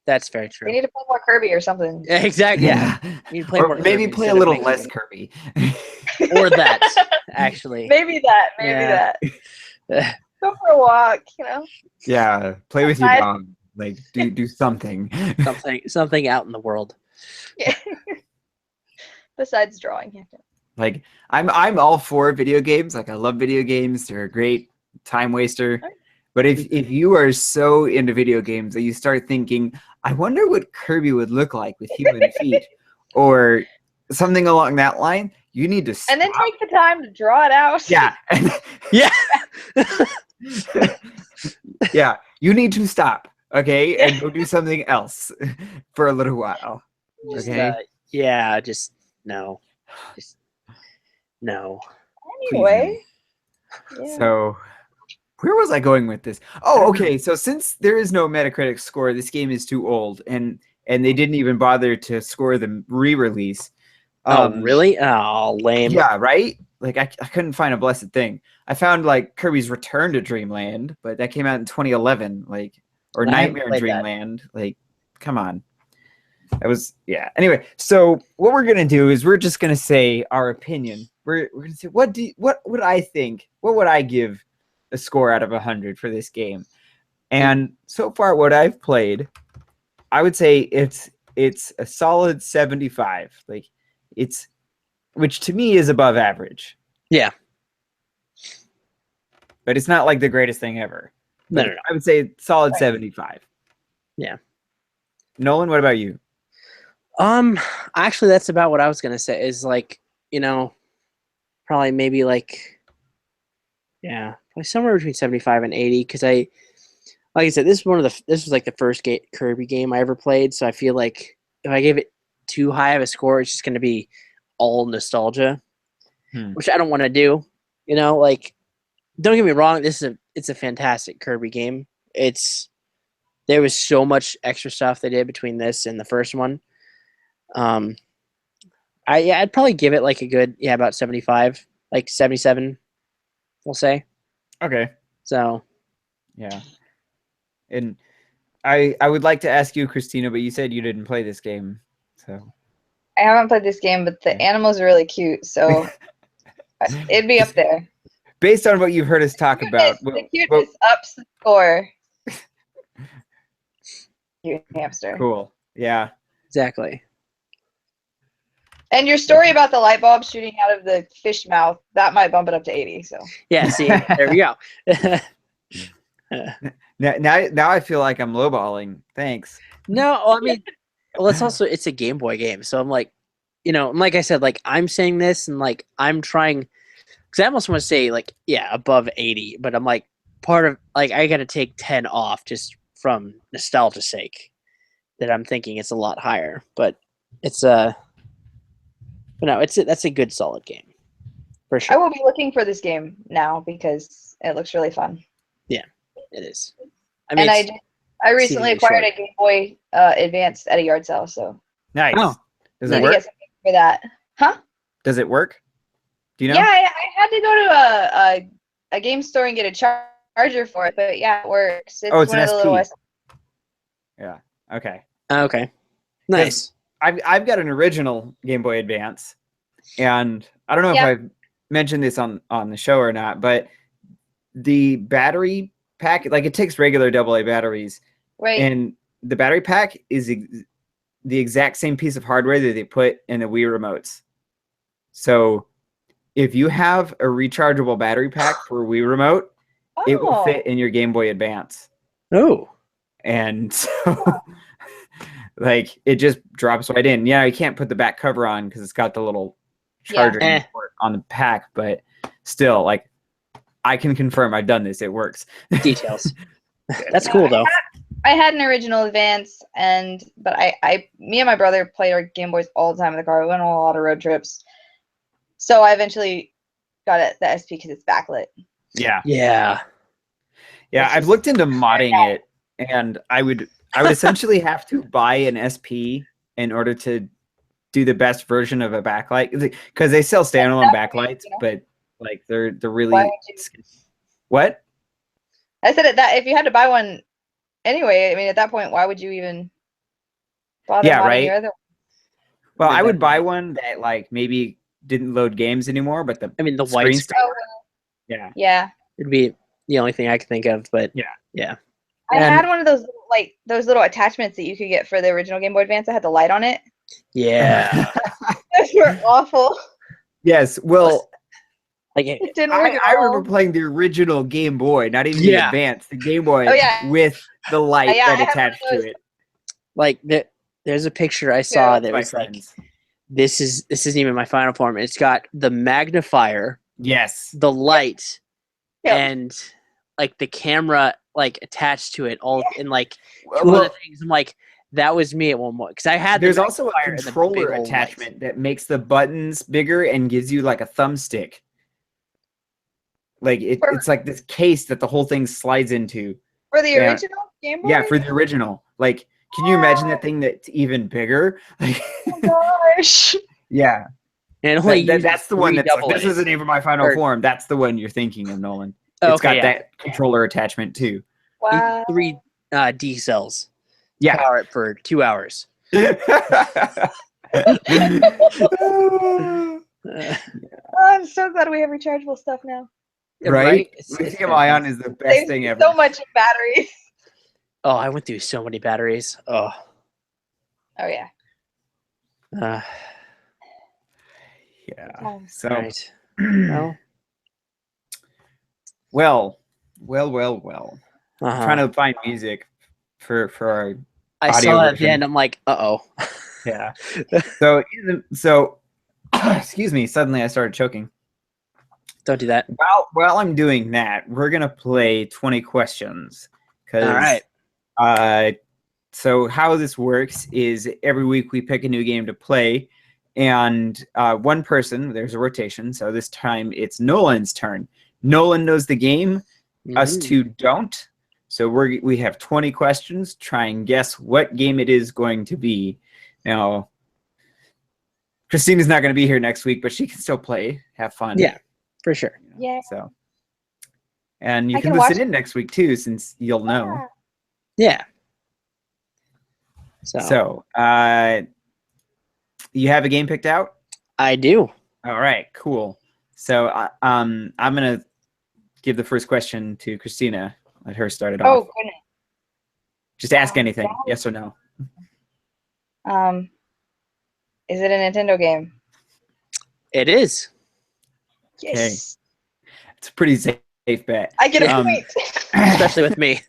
that's very We true. need to play more Kirby or something. Yeah, exactly. Yeah. You need to play Or more maybe Kirby play a instead of little making less it. Kirby. Or that, actually. Maybe that. Maybe Yeah. that. Go for a walk. Yeah. Play with your Outside. dog. Like do something. something out in the world. Yeah. Besides drawing. Like I'm all for video games. Like I love video games. They're a great time waster. But if you are so into video games that you start thinking, I wonder what Kirby would look like with human feet, or something along that line, you need to stop. And then take the time to draw it out. Yeah. Yeah. Yeah. You need to stop. Okay. And go do something else for a little while. Just, Okay. yeah, just no. Just no. Anyway. Yeah. So where was I going with this? Oh, okay. So since there is no Metacritic score, this game is too old, and they didn't even bother to score the re-release. Really? Oh, lame. Yeah, right? Like I couldn't find a blessed thing. I found like Kirby's Return to Dreamland, but that came out in 2011, like, or I haven't Nightmare in played that. Dreamland. Like, come on. That was, yeah. Anyway, so what we're gonna do is we're just gonna say our opinion. We're gonna say what would I think? What would I give a score out of 100 for this game. And so far, what I've played, I would say it's a solid 75. Like which to me is above average. Yeah. But it's not like the greatest thing ever. No. I would say solid 75. Yeah. Nolan, what about you? Actually, that's about what I was gonna say. Is like, probably maybe like, yeah, probably somewhere between 75 and 80. Because like I said, this was like the first Kirby game I ever played. So I feel like if I gave it too high of a score, it's just gonna be all nostalgia, which I don't want to do. Like, don't get me wrong, it's a fantastic Kirby game. There was so much extra stuff they did between this and the first one. I'd probably give it like a good, about 75, like 77, we'll say. Okay. So, yeah. And I would like to ask you, Christina, but you said you didn't play this game, so. I haven't played this game, but the animals are really cute, so it'd be up there. Based on what you've heard us talk about. The cuteness ups the score. Cute hamster. Cool. Yeah. exactly. And your story about the light bulb shooting out of the fish mouth, that might bump it up to 80. So Yeah, see, there we go. Now I feel like I'm lowballing. Thanks. No, I mean, well, it's a Game Boy game. So I'm like, like I said, like I'm saying this and like I'm trying, because I almost want to say like, above 80, but I'm like, part of, like, I got to take 10 off just from nostalgia's sake, that I'm thinking it's a lot higher. But that's a good solid game for sure. I will be looking for this game now because it looks really fun. Yeah, it is. I mean, I recently acquired a Game Boy Advance at a yard sale, so Nice. Oh, Does need it to work? get something for that. Huh? Does it work? Do you know? Yeah, I had to go to a game store and get a charger for it, but yeah, it works. It's Oh, it's one an of the little SP. Yeah. Okay. Okay. Nice. I've got an original Game Boy Advance, and I don't know if I've mentioned this on the show or not, but the battery pack, like it takes regular AA batteries, Right. and the battery pack is the exact same piece of hardware that they put in the Wii remotes. So if you have a rechargeable battery pack for a Wii remote, it will fit in your Game Boy Advance. Oh. And so like it just drops right in. Yeah, you can't put the back cover on because it's got the little charger port on the pack, but still, like, I can confirm I've done this. It works. Details. That's cool though. I had an original Advance, but me and my brother played our Game Boys all the time in the car. We went on a lot of road trips. So I eventually got the SP because it's backlit. Yeah. Yeah. Yeah, I've looked into modding it, and I would essentially have to buy an SP in order to do the best version of a backlight, because they sell standalone backlights, but like they're really what? I said that if you had to buy one anyway, I mean, at that point, why would you even bother modding your other one? Well, I would buy one that like maybe didn't load games anymore, but the white screen. Yeah. It'd be the only thing I could think of, but yeah. I had one of those little attachments that you could get for the original Game Boy Advance that had the light on it. Yeah. Those were awful. Yes, well, like it didn't work I remember playing the original Game Boy, not even the Advance, the Game Boy with the light that attached to it. Like there's a picture I saw that was like, this isn't even my final form. It's got the magnifier, yes, the light, and like the camera like attached to it all in like two other things. I'm like, that was me at one point because I had. There's also a controller attachment that makes the buttons bigger and gives you like a thumbstick. Like it's like this case that the whole thing slides into. For the original Game Boy? Yeah, for the original. Like, can you imagine that thing that's even bigger? Like, oh my gosh. Yeah. And that's the one that's like, this isn't even my final form. That's the one you're thinking of, Nolan. It's got that controller attachment too. Wow. 3 D cells. Yeah. Power it for 2 hours. I'm so glad we have rechargeable stuff now. right? It's Lithium ion is the best Saves thing me ever. so much in batteries. Oh, I went through so many batteries. Oh. Oh yeah. Uh, Yeah. times. So, right. Well. well. I'm trying Uh-huh. to find music for our I audio saw it at the version. end. I'm like, uh-oh. Yeah. So excuse me, suddenly I started choking. Don't do that. While I'm doing that, we're gonna play 20 questions. All right. So how this works is every week we pick a new game to play, and one person, there's a rotation. So this time it's Nolan's turn. Nolan knows the game. Us Mhm. two don't. So we have 20 questions. Try and guess what game it is going to be. Now, Christina's not going to be here next week, but she can still play. Have fun. Yeah, for sure. Yeah. So, and you I can can watch listen in next week too, since you'll know. Yeah. So, you have a game picked out? I do. All right, cool. So, I'm gonna give the first question to Christina. Let her start it Oh off. goodness. Just ask anything, yes or no. Is it a Nintendo game? It is. Yes. It's a pretty safe bet. I get a Yeah. point. Especially with me.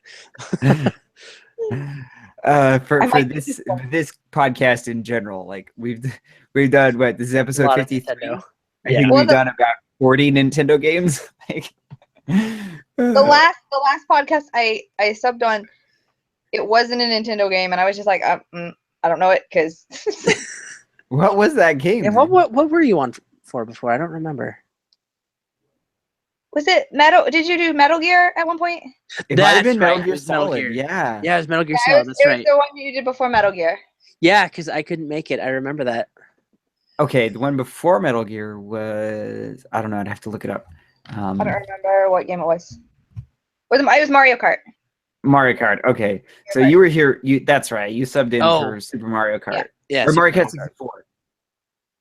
For might this podcast in general, like we've done what, this is A episode lot of 53. Nintendo. I Yeah. think Well, we've done about 40 Nintendo games. Like, the last podcast I subbed on, it wasn't a Nintendo game, and I was just like, I don't know it because what was that game? Yeah, what were you on for before? I don't remember. was it Metal? Did you do Metal Gear at one point? It might have That's been Metal right, it Gear was Metal Solid. Gear. Yeah. Yeah, it was Metal Gear Yeah, Solid. That's it was right. the one you did before Metal Gear. Yeah, because I couldn't make it. I remember that. Okay, the one before Metal Gear was, I don't know. I'd have to look it up. I don't remember what game it was. It was Mario Kart. Mario Kart. Okay, so you were here. That's right. You subbed in Oh. for Super Mario Kart. Yeah. Or Super Mario Kart Mario 64.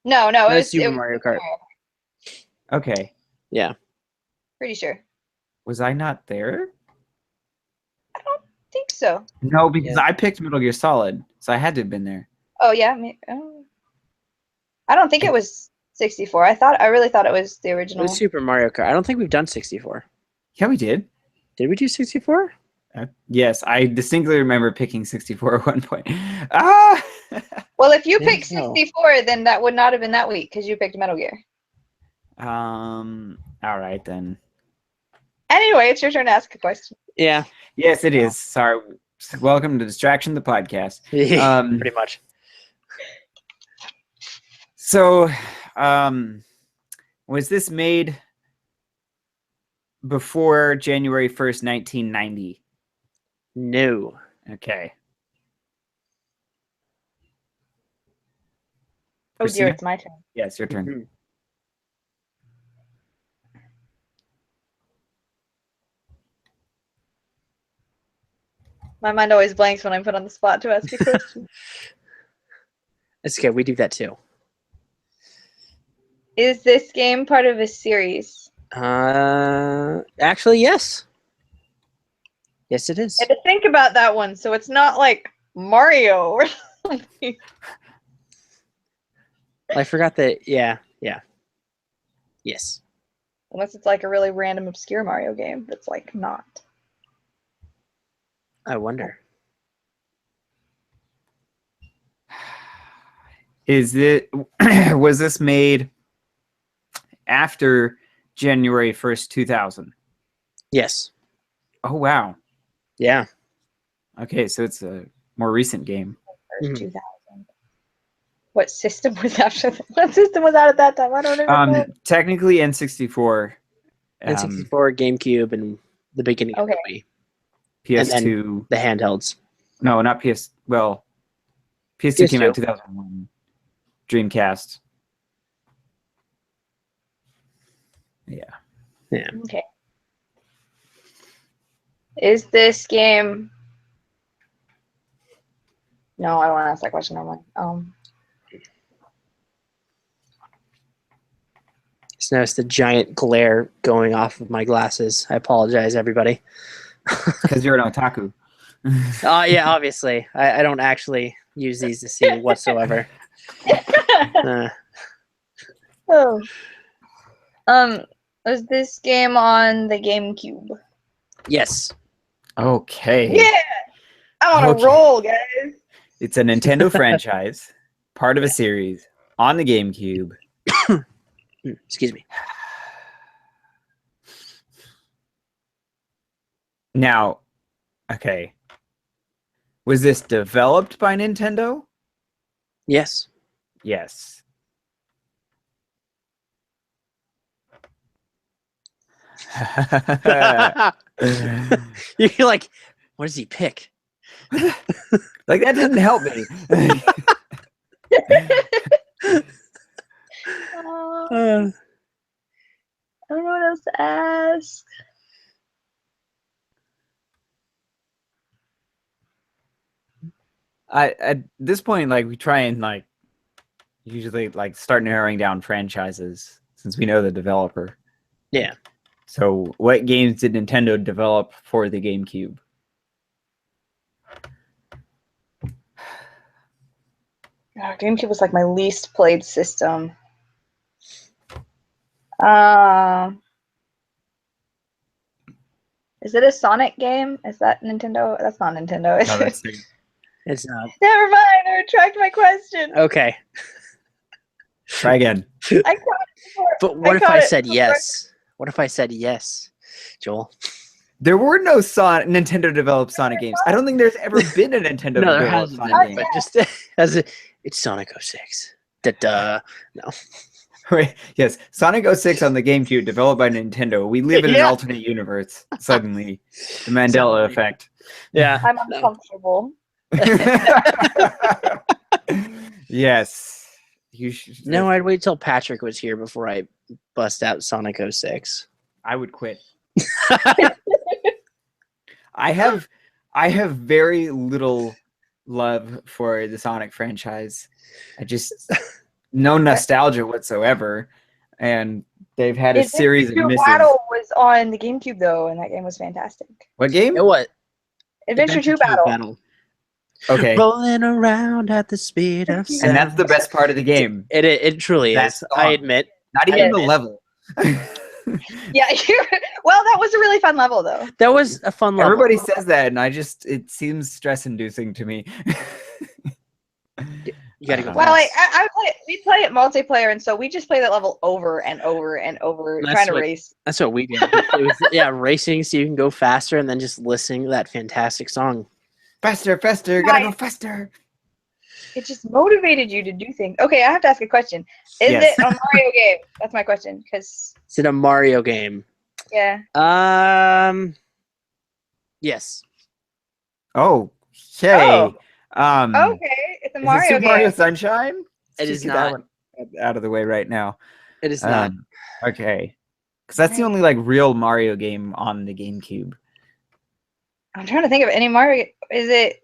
No, it That was was Super it was Mario Super Kart. Okay. Yeah. Pretty sure. Was I not there? I don't think so. No, because Yeah. I picked Metal Gear Solid, so I had to have been there. Oh yeah. I don't think it was 64. I really thought it was the It original. was Super Mario Kart. I don't think we've done 64. Yeah, we did. Did we do 64? Yes, I distinctly remember picking 64 at one point. Ah! Well, if you Yeah, picked no. 64, then that would not have been that week because you picked Metal Gear. All right then. Anyway, it's your turn to ask a question. Yeah. Yes, it is. Sorry. Welcome to Distraction, the podcast. Pretty much. So, was this made before January 1st, 1990? No. Okay. Oh dear, Christina? it's my turn. Yes, your turn. Mhm. My mind always blanks when I'm put on the spot to ask a question. It's okay. We do that too. Is this game part of a series? Actually, yes. Yes, it is. I had to think about that one, so it's not like Mario or something. I forgot that. Yeah. Yes. Unless it's like a really random, obscure Mario game that's like not. I wonder. Was this made after January 1st, 2000? Yes. Oh, wow. Yeah. Okay, so it's a more recent game. Mhm. 2000. What system was after that? What system was out at that time? I don't even know. Technically N64. N64, GameCube, and the beginning of the Wii. PS2. The handhelds. No, not PS. Well, PS2 came out in PS2. 2001. Dreamcast. Yeah. Okay. Is this game? No, I don't want to ask that question. I'm like, Just noticed the giant glare going off of my glasses. I apologize, everybody. Because you're an otaku. Yeah, obviously. I don't actually use these to see whatsoever. Oh. Was this game on the GameCube? Yes. Okay. Yeah! I'm on Okay. a roll, guys. It's a Nintendo franchise, part of a series on the GameCube. Excuse me. Now, okay. Was this developed by Nintendo? Yes. Yes. You're like, what does he pick? Like, that didn't help me. I don't know what else to ask. At this point, like, we try and like usually like start narrowing down franchises since we know the developer. Yeah. So, what games did Nintendo develop for the GameCube? GameCube was like my least played system. Is it a Sonic game? Is that Nintendo? That's not Nintendo. Is No, it? that's It's not. Never mind. I retract my question. Okay. try again. I caught it before. But what if caught I it said before. yes? What if I said yes, Joel? There were no Nintendo developed Sonic games. I don't think there's ever been a Nintendo No, there developed hasn't Sonic been. game. But just as it's Sonic 06. Da-da. No. Right. Yes, Sonic 06 on the GameCube, developed by Nintendo. We live in an Yeah. alternate universe. Suddenly, the Mandela Suddenly. effect. Yeah. I'm uncomfortable. Yes. You should. No, I'd wait till Patrick was here before I bust out Sonic 06. I would quit. I have very little love for the Sonic franchise. I just no nostalgia whatsoever, and they've had a series of misses. Battle was on the GameCube though, and that game was fantastic. What game? It what? Adventure 2 Battle. Okay, Rolling around at the speed of sound. and that's the best part of the game. It truly That is. song. I admit. Not even the admit. level. Yeah, well, that was a really fun level though. That was a fun level. Everybody says that, and it seems stress-inducing to me. You gotta go. Well, fast. like we play it multiplayer, and so we just play that level over and over and over, That's trying to what- race. That's what we did. It was racing so you can go faster, and then just listening to that fantastic song. Faster, faster, gotta go faster. It just motivated you to do things. Okay, I have to ask a question. Is Yes. it a Mario game? That's my question. Because Is it a Mario game? yeah, Yes. Oh, okay. Oh. Um, okay, it's a is it Mario Super game. Mario Sunshine? It Let's is just get that not. one out of the way right now. It is not. Okay, because that's the only like real Mario game on the GameCube. I'm trying to think of any Mario. Is it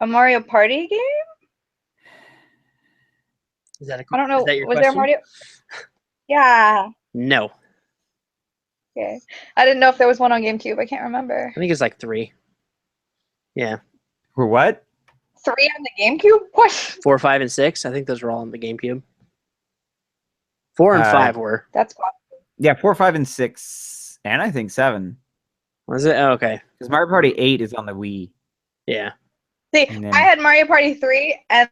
a Mario Party game? Is that a? I don't know. Is that your Was there a question? Mario? Yeah. No. Okay. I didn't know if there was one on GameCube. I can't remember. I think it's like 3. Yeah. For what? 3 on the GameCube? What? 4, 5, and 6. I think those were all on the GameCube. 4 and 5 were. That's fun. Yeah, 4, 5, and 6, and I think 7. Was it? Oh, okay. Because Mario Party 8 is on the Wii. Yeah. See, And then- I had Mario Party 3, and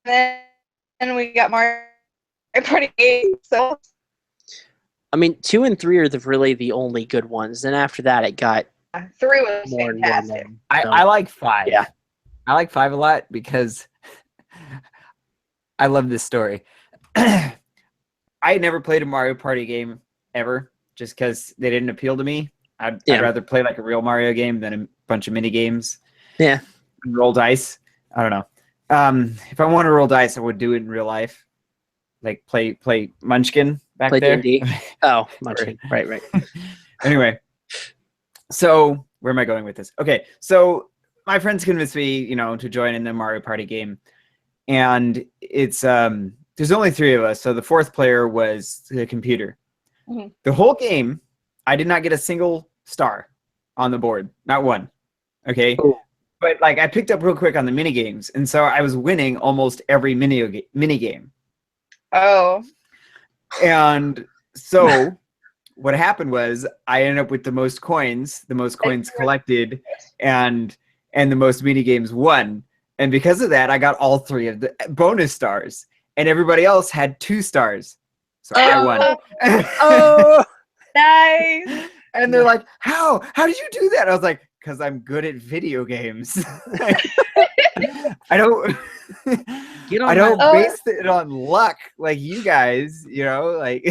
then we got Mario Party 8. So I mean, 2 and 3 are really the only good ones. Then after that, it got 3 was more and fantastic. more. I like 5. Yeah. I like 5 a lot because I love this story. I had never played a Mario Party game ever, just because they didn't appeal to me. I'd rather play like a real Mario game than a bunch of mini games. Yeah. And roll dice. I don't know. If I want to roll dice, I would do it in real life. Like play Munchkin back Play there. D&D. Oh, Munchkin. Right. Anyway, so where am I going with this? Okay, so my friends convinced me, to join in the Mario Party game, and it's there's there's only 3 of us, so the 4th player was the computer. Mhm. The whole game, I did not get a single star on the board, not one. Okay, Ooh. but like I picked up real quick on the mini games, and so I was winning almost every mini game. Oh. And so what happened was I ended up with the most coins collected, and the most mini games won. And because of that, I got all 3 of the bonus stars, and everybody else had 2 stars. So I won. Oh, Nice. And they're like, "How? How did you do that?" I was like, "Because I'm good at video games. I don't Get on I don't my- base it on luck like you guys, like."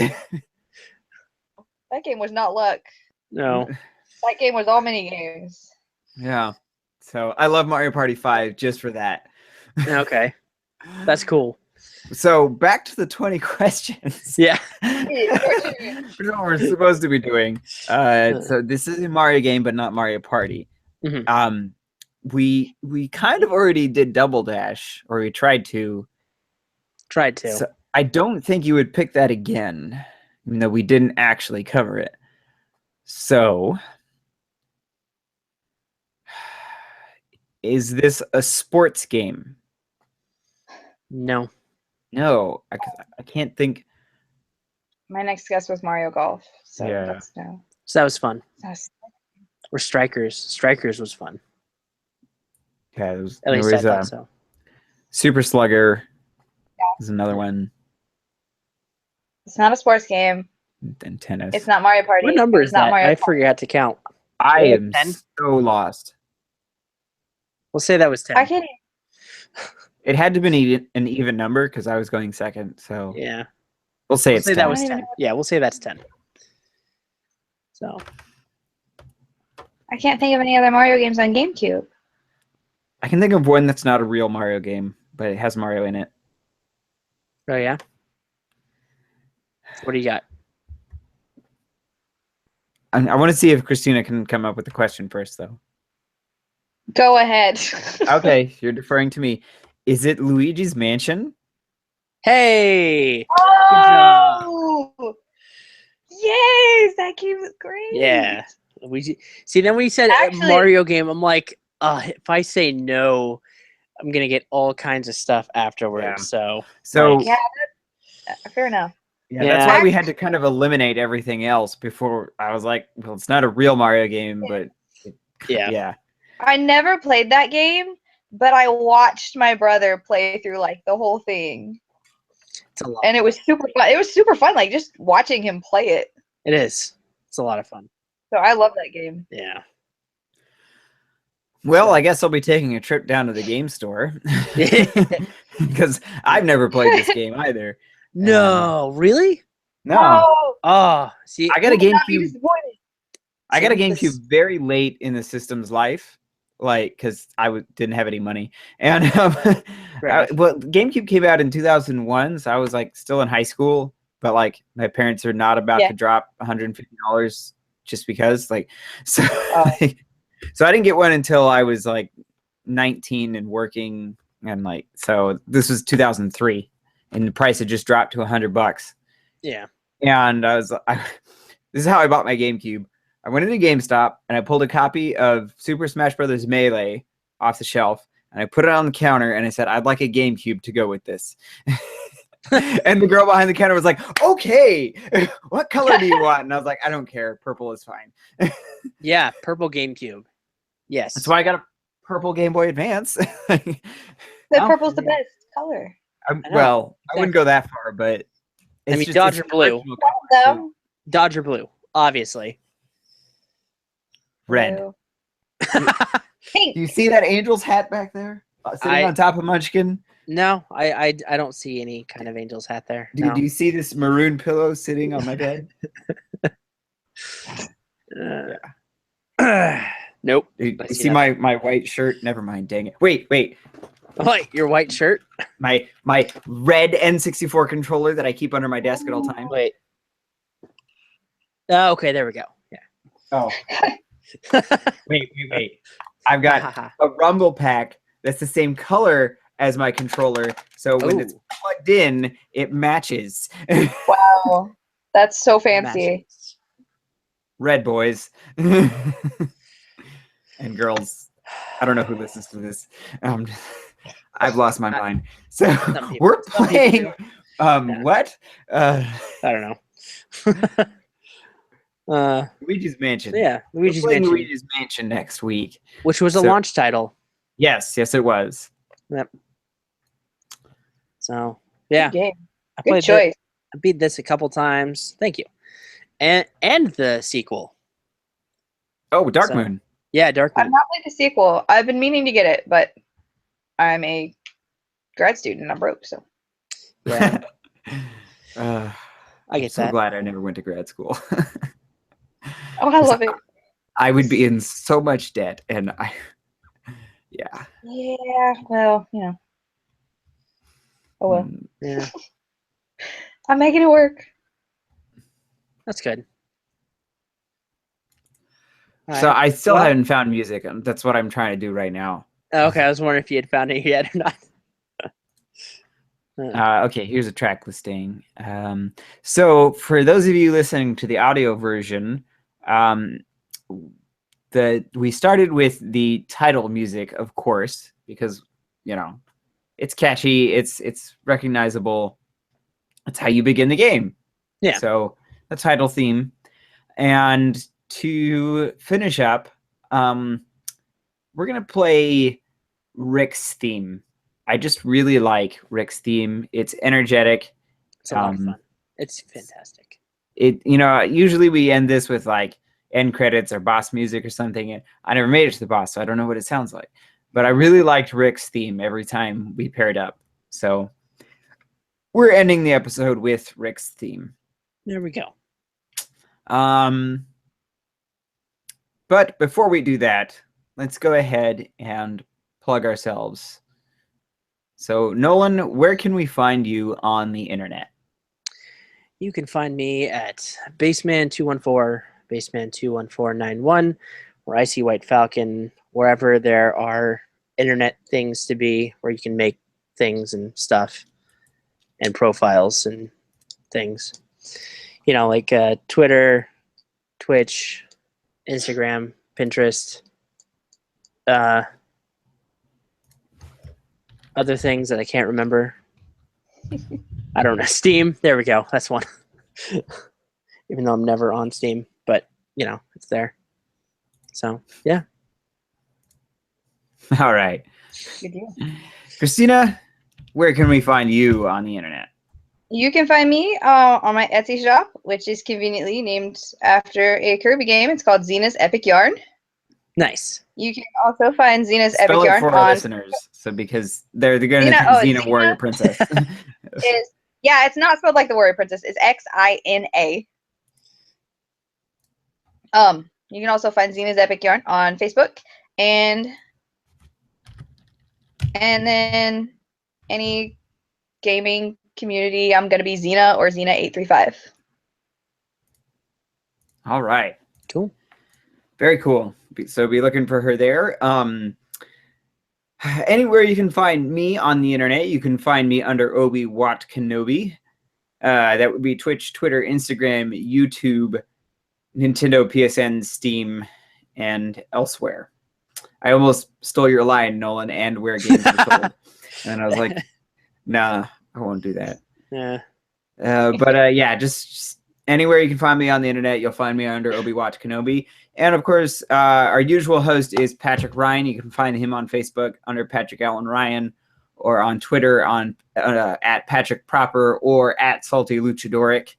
That game was not luck. no. That game was all mini games. Yeah. So I love Mario Party 5 just for that. Okay, that's cool. So back to the 20 questions. Yeah. Which is what we're supposed to be doing. So this is a Mario game, but not Mario Party. Mhm. We kind of already did Double Dash, or we tried to. Tried to. So I don't think you would pick that again, even though we didn't actually cover it. So, is this a sports game? No. No, I can't think. My next guess was Mario Golf. So Yeah. that's no. So that was fun. That's, Or Strikers. Strikers was fun. Yeah, At least I thought so. Super Slugger is another one. it's not a sports game. And tennis. It's not Mario Party. What number It's is not that? Mario I Golf. forgot to count. I am 10? so lost. We'll say that was 10. I can't. It had to be an even number because I was going second. So Yeah. we'll say We'll it's say 10. that was I don't even 10. Yeah, we'll say that's 10. So, I can't think of any other Mario games on GameCube. I can think of one that's not a real Mario game, but it has Mario in it. oh yeah. What do you got? I want to see if Christina can come up with the question first, though. Go ahead. Okay, you're deferring to me. Is it Luigi's Mansion? Hey. Oh! Yes, that game was great. Yeah. See, then we said Actually- Mario game. I'm like, if I say no, I'm gonna get all kinds of stuff afterwards. Yeah. So So Yeah, fair enough. yeah, Yeah. that's why we had to kind of eliminate everything else before. I was like, well, it's not a real Mario game, but yeah. I never played that game, but I watched my brother play through like the whole thing, It's a lot. and it was super fun. It was super fun, like just watching him play it. It is. It's a lot of fun. So I love that game. Yeah. Well, I guess I'll be taking a trip down to the game store because I've never played this game either. No, really? No, Oh, see, I got a You will not be GameCube. disappointed. I got a This- GameCube very late in the system's life, like because didn't have any money, and Right. well, GameCube came out in 2001, so I was like still in high school, but like my parents are not about Yeah. to drop $150 just because, like, so Oh. so I didn't get one until I was like 19 and working, and like so this was 2003, and the price had just dropped to $100. yeah. And this is how I bought my GameCube. I went into GameStop and I pulled a copy of Super Smash Bros. Melee off the shelf, and I put it on the counter, and I said, I'd like a GameCube to go with this. And the girl behind the counter was like, okay, what color do you want? And I was like, I don't care. Purple is fine. Yeah, purple GameCube. Yes. That's why I got a purple Game Boy Advance. The Oh, purple's the yeah. best color. know, Well, I wouldn't go that far, but I mean, just- Dodge it's or blue. original color, so Though. Dodger blue, obviously. red. Blue. Do Pink. you see that Angels hat back there? Sitting I- on top of Munchkin? No, I don't see any kind of angel's hat there. Do, No. do you see this maroon pillow sitting on my bed? Nope. Do you I see see my white shirt? Never mind. Dang it. Wait. Like your white shirt? My red N64 controller that I keep under my desk at all times. Wait. Oh, okay, there we go. Oh, Yeah. wait. I've got a Rumble pack that's the same color as my controller. So when it's plugged in, it matches. Wow, that's so fancy. Red boys and girls. I don't know who listens to this. I've lost my mind. So we're playing. What? I don't know. Luigi's Mansion. Yeah, Luigi's Mansion next week, which was a launch title. Yes, it was. Yep. So yeah, Good game. I Good played choice. I beat this a couple times. Thank you. And the sequel. Oh, Dark Moon. Yeah, Dark Moon. I've not played the sequel. I've been meaning to get it, but I'm a grad student and I'm broke, so. Yeah. I get I'm so glad I never went to grad school. Oh, I love it. I would be in so much debt, and yeah. Yeah, well, Oh well. Yeah. I'm making it work. That's good. So I still haven't found music. That's what I'm trying to do right now. Okay, I was wondering if you had found it yet or not. Okay, here's a track listing. So for those of you listening to the audio version, we started with the title music, of course, because it's catchy, it's recognizable. That's how you begin the game. Yeah. So the title theme, and to finish up, we're gonna play Rick's theme. I just really like Rick's theme. It's energetic. It's a lot of fun. It's fantastic. Usually we end this with like end credits or boss music or something. And I never made it to the boss, so I don't know what it sounds like. But I really liked Rick's theme every time we paired up. So we're ending the episode with Rick's theme. There we go. But before we do that, let's go ahead and plug ourselves. So, Nolan, where can we find you on the internet? You can find me at Baseman214, Baseman21491, where I see White Falcon, wherever there are internet things to be, where you can make things and stuff and profiles and things. Like Twitter, Twitch, Instagram, Pinterest, other things that I can't remember. I don't know. Steam. There we go. That's one. Even though I'm never on Steam, but it's there. So yeah. All right. Good deal. Christina, where can we find you on the internet? You can find me on my Etsy shop, which is conveniently named after a Kirby game. It's called Xena's Epic Yarn. Nice. You can also find Xena's Epic Spell it Yarn for our listeners, so because they're going to think Xena Warrior Princess. It's not spelled like the Warrior Princess. It's Xina. You can also find Xena's Epic Yarn on Facebook, and then any gaming community, I'm going to be Xena or Xena835. All right. Cool. Very cool. So be looking for her there. Anywhere you can find me on the internet, you can find me under Obi-Wat Kenobi. That would be Twitch, Twitter, Instagram, YouTube, Nintendo, PSN, Steam, and elsewhere. I almost stole your line, Nolan, and where games are sold. And I was like, nah, I won't do that. Yeah. But just anywhere you can find me on the internet, you'll find me under Obi-Wat Kenobi. And of course, our usual host is Patrick Ryan. You can find him on Facebook under Patrick Allen Ryan, or on Twitter on at Patrick Proper or at Salty Luchadoric.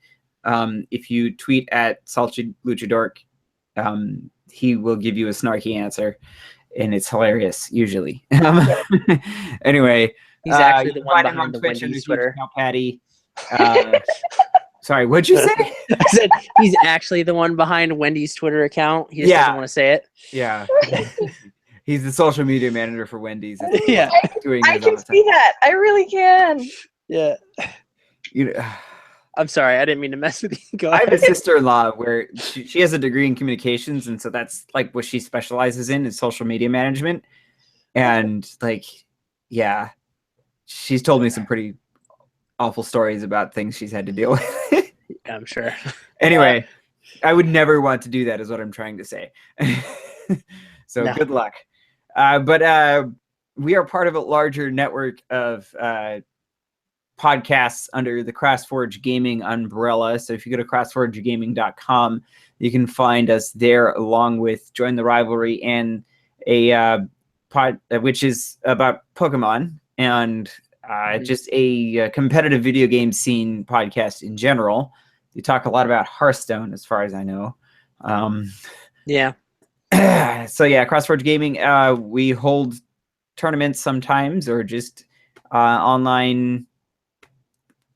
If you tweet at Salty Luchadoric, he will give you a snarky answer, and it's hilarious usually. Anyway, he's actually the one behind the Wendy's Twitter. Patty. Sorry, what'd you say? I said he's actually the one behind Wendy's Twitter account. He just doesn't want to say it. Yeah. He's the social media manager for Wendy's. Yeah. I can see that. I really can. Yeah. I'm sorry. I didn't mean to mess with you. Go ahead. I have a sister-in-law where she has a degree in communications, and so that's like what she specializes in is social media management. And like, yeah, she's told me some pretty awful stories about things she's had to deal with. I'm sure. Anyway, I would never want to do that, is what I'm trying to say. So No. good luck. But we are part of a larger network of podcasts under the CrossForge Gaming umbrella. So if you go to crossforgegaming.com, you can find us there, along with Join the Rivalry and a pod which is about Pokemon, and just a competitive video game scene podcast in general. You talk a lot about Hearthstone, as far as I know. Yeah. So yeah, CrossForge Gaming. We hold tournaments sometimes, or just online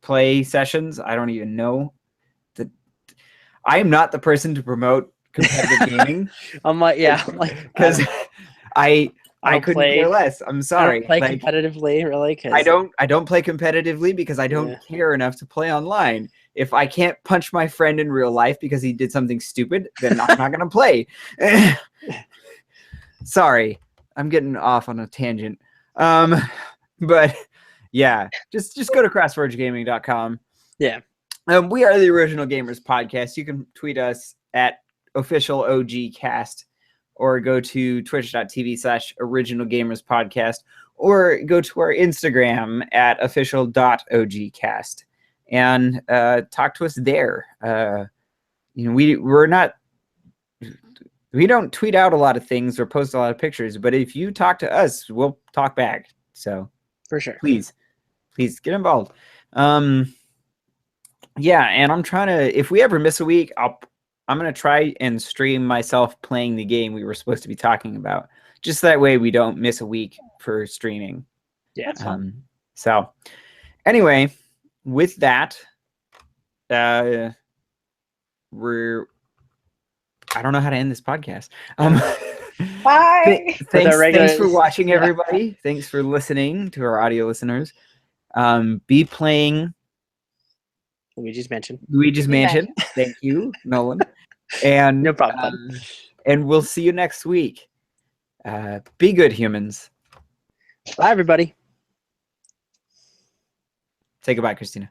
play sessions. I don't even know. I am not the person to promote competitive gaming. I'm like, yeah, because I couldn't care less. I'm I sorry. don't play Like, competitively, really. I don't play competitively because I don't care enough to play online. If I can't punch my friend in real life because he did something stupid, then I'm not gonna play. Sorry, I'm getting off on a tangent. But yeah, just go to crossforgegaming.com. Yeah. We are the Original Gamers Podcast. You can tweet us at officialogcast, or go to twitch.tv/Original Gamers Podcast, or go to our Instagram at official.ogcast and talk to us there. We don't tweet out a lot of things or post a lot of pictures, but if you talk to us, we'll talk back. So for sure, please get involved. Yeah, and I'm trying to, if we ever miss a week, I'm going to try and stream myself playing the game we were supposed to be talking about. Just that way we don't miss a week for streaming. Yeah. That's fun. So anyway, with that, I don't know how to end this podcast. Bye. Thanks for watching, everybody. Thanks for listening to our audio listeners. Be playing Luigi's Mansion. Thank you, Nolan. And no problem. And we'll see you next week. Be good, humans. Bye, everybody. Say goodbye, Christina.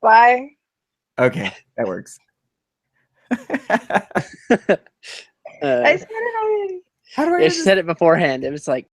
Bye. Okay, that works. I said it already. How do I? I said it beforehand. It was like.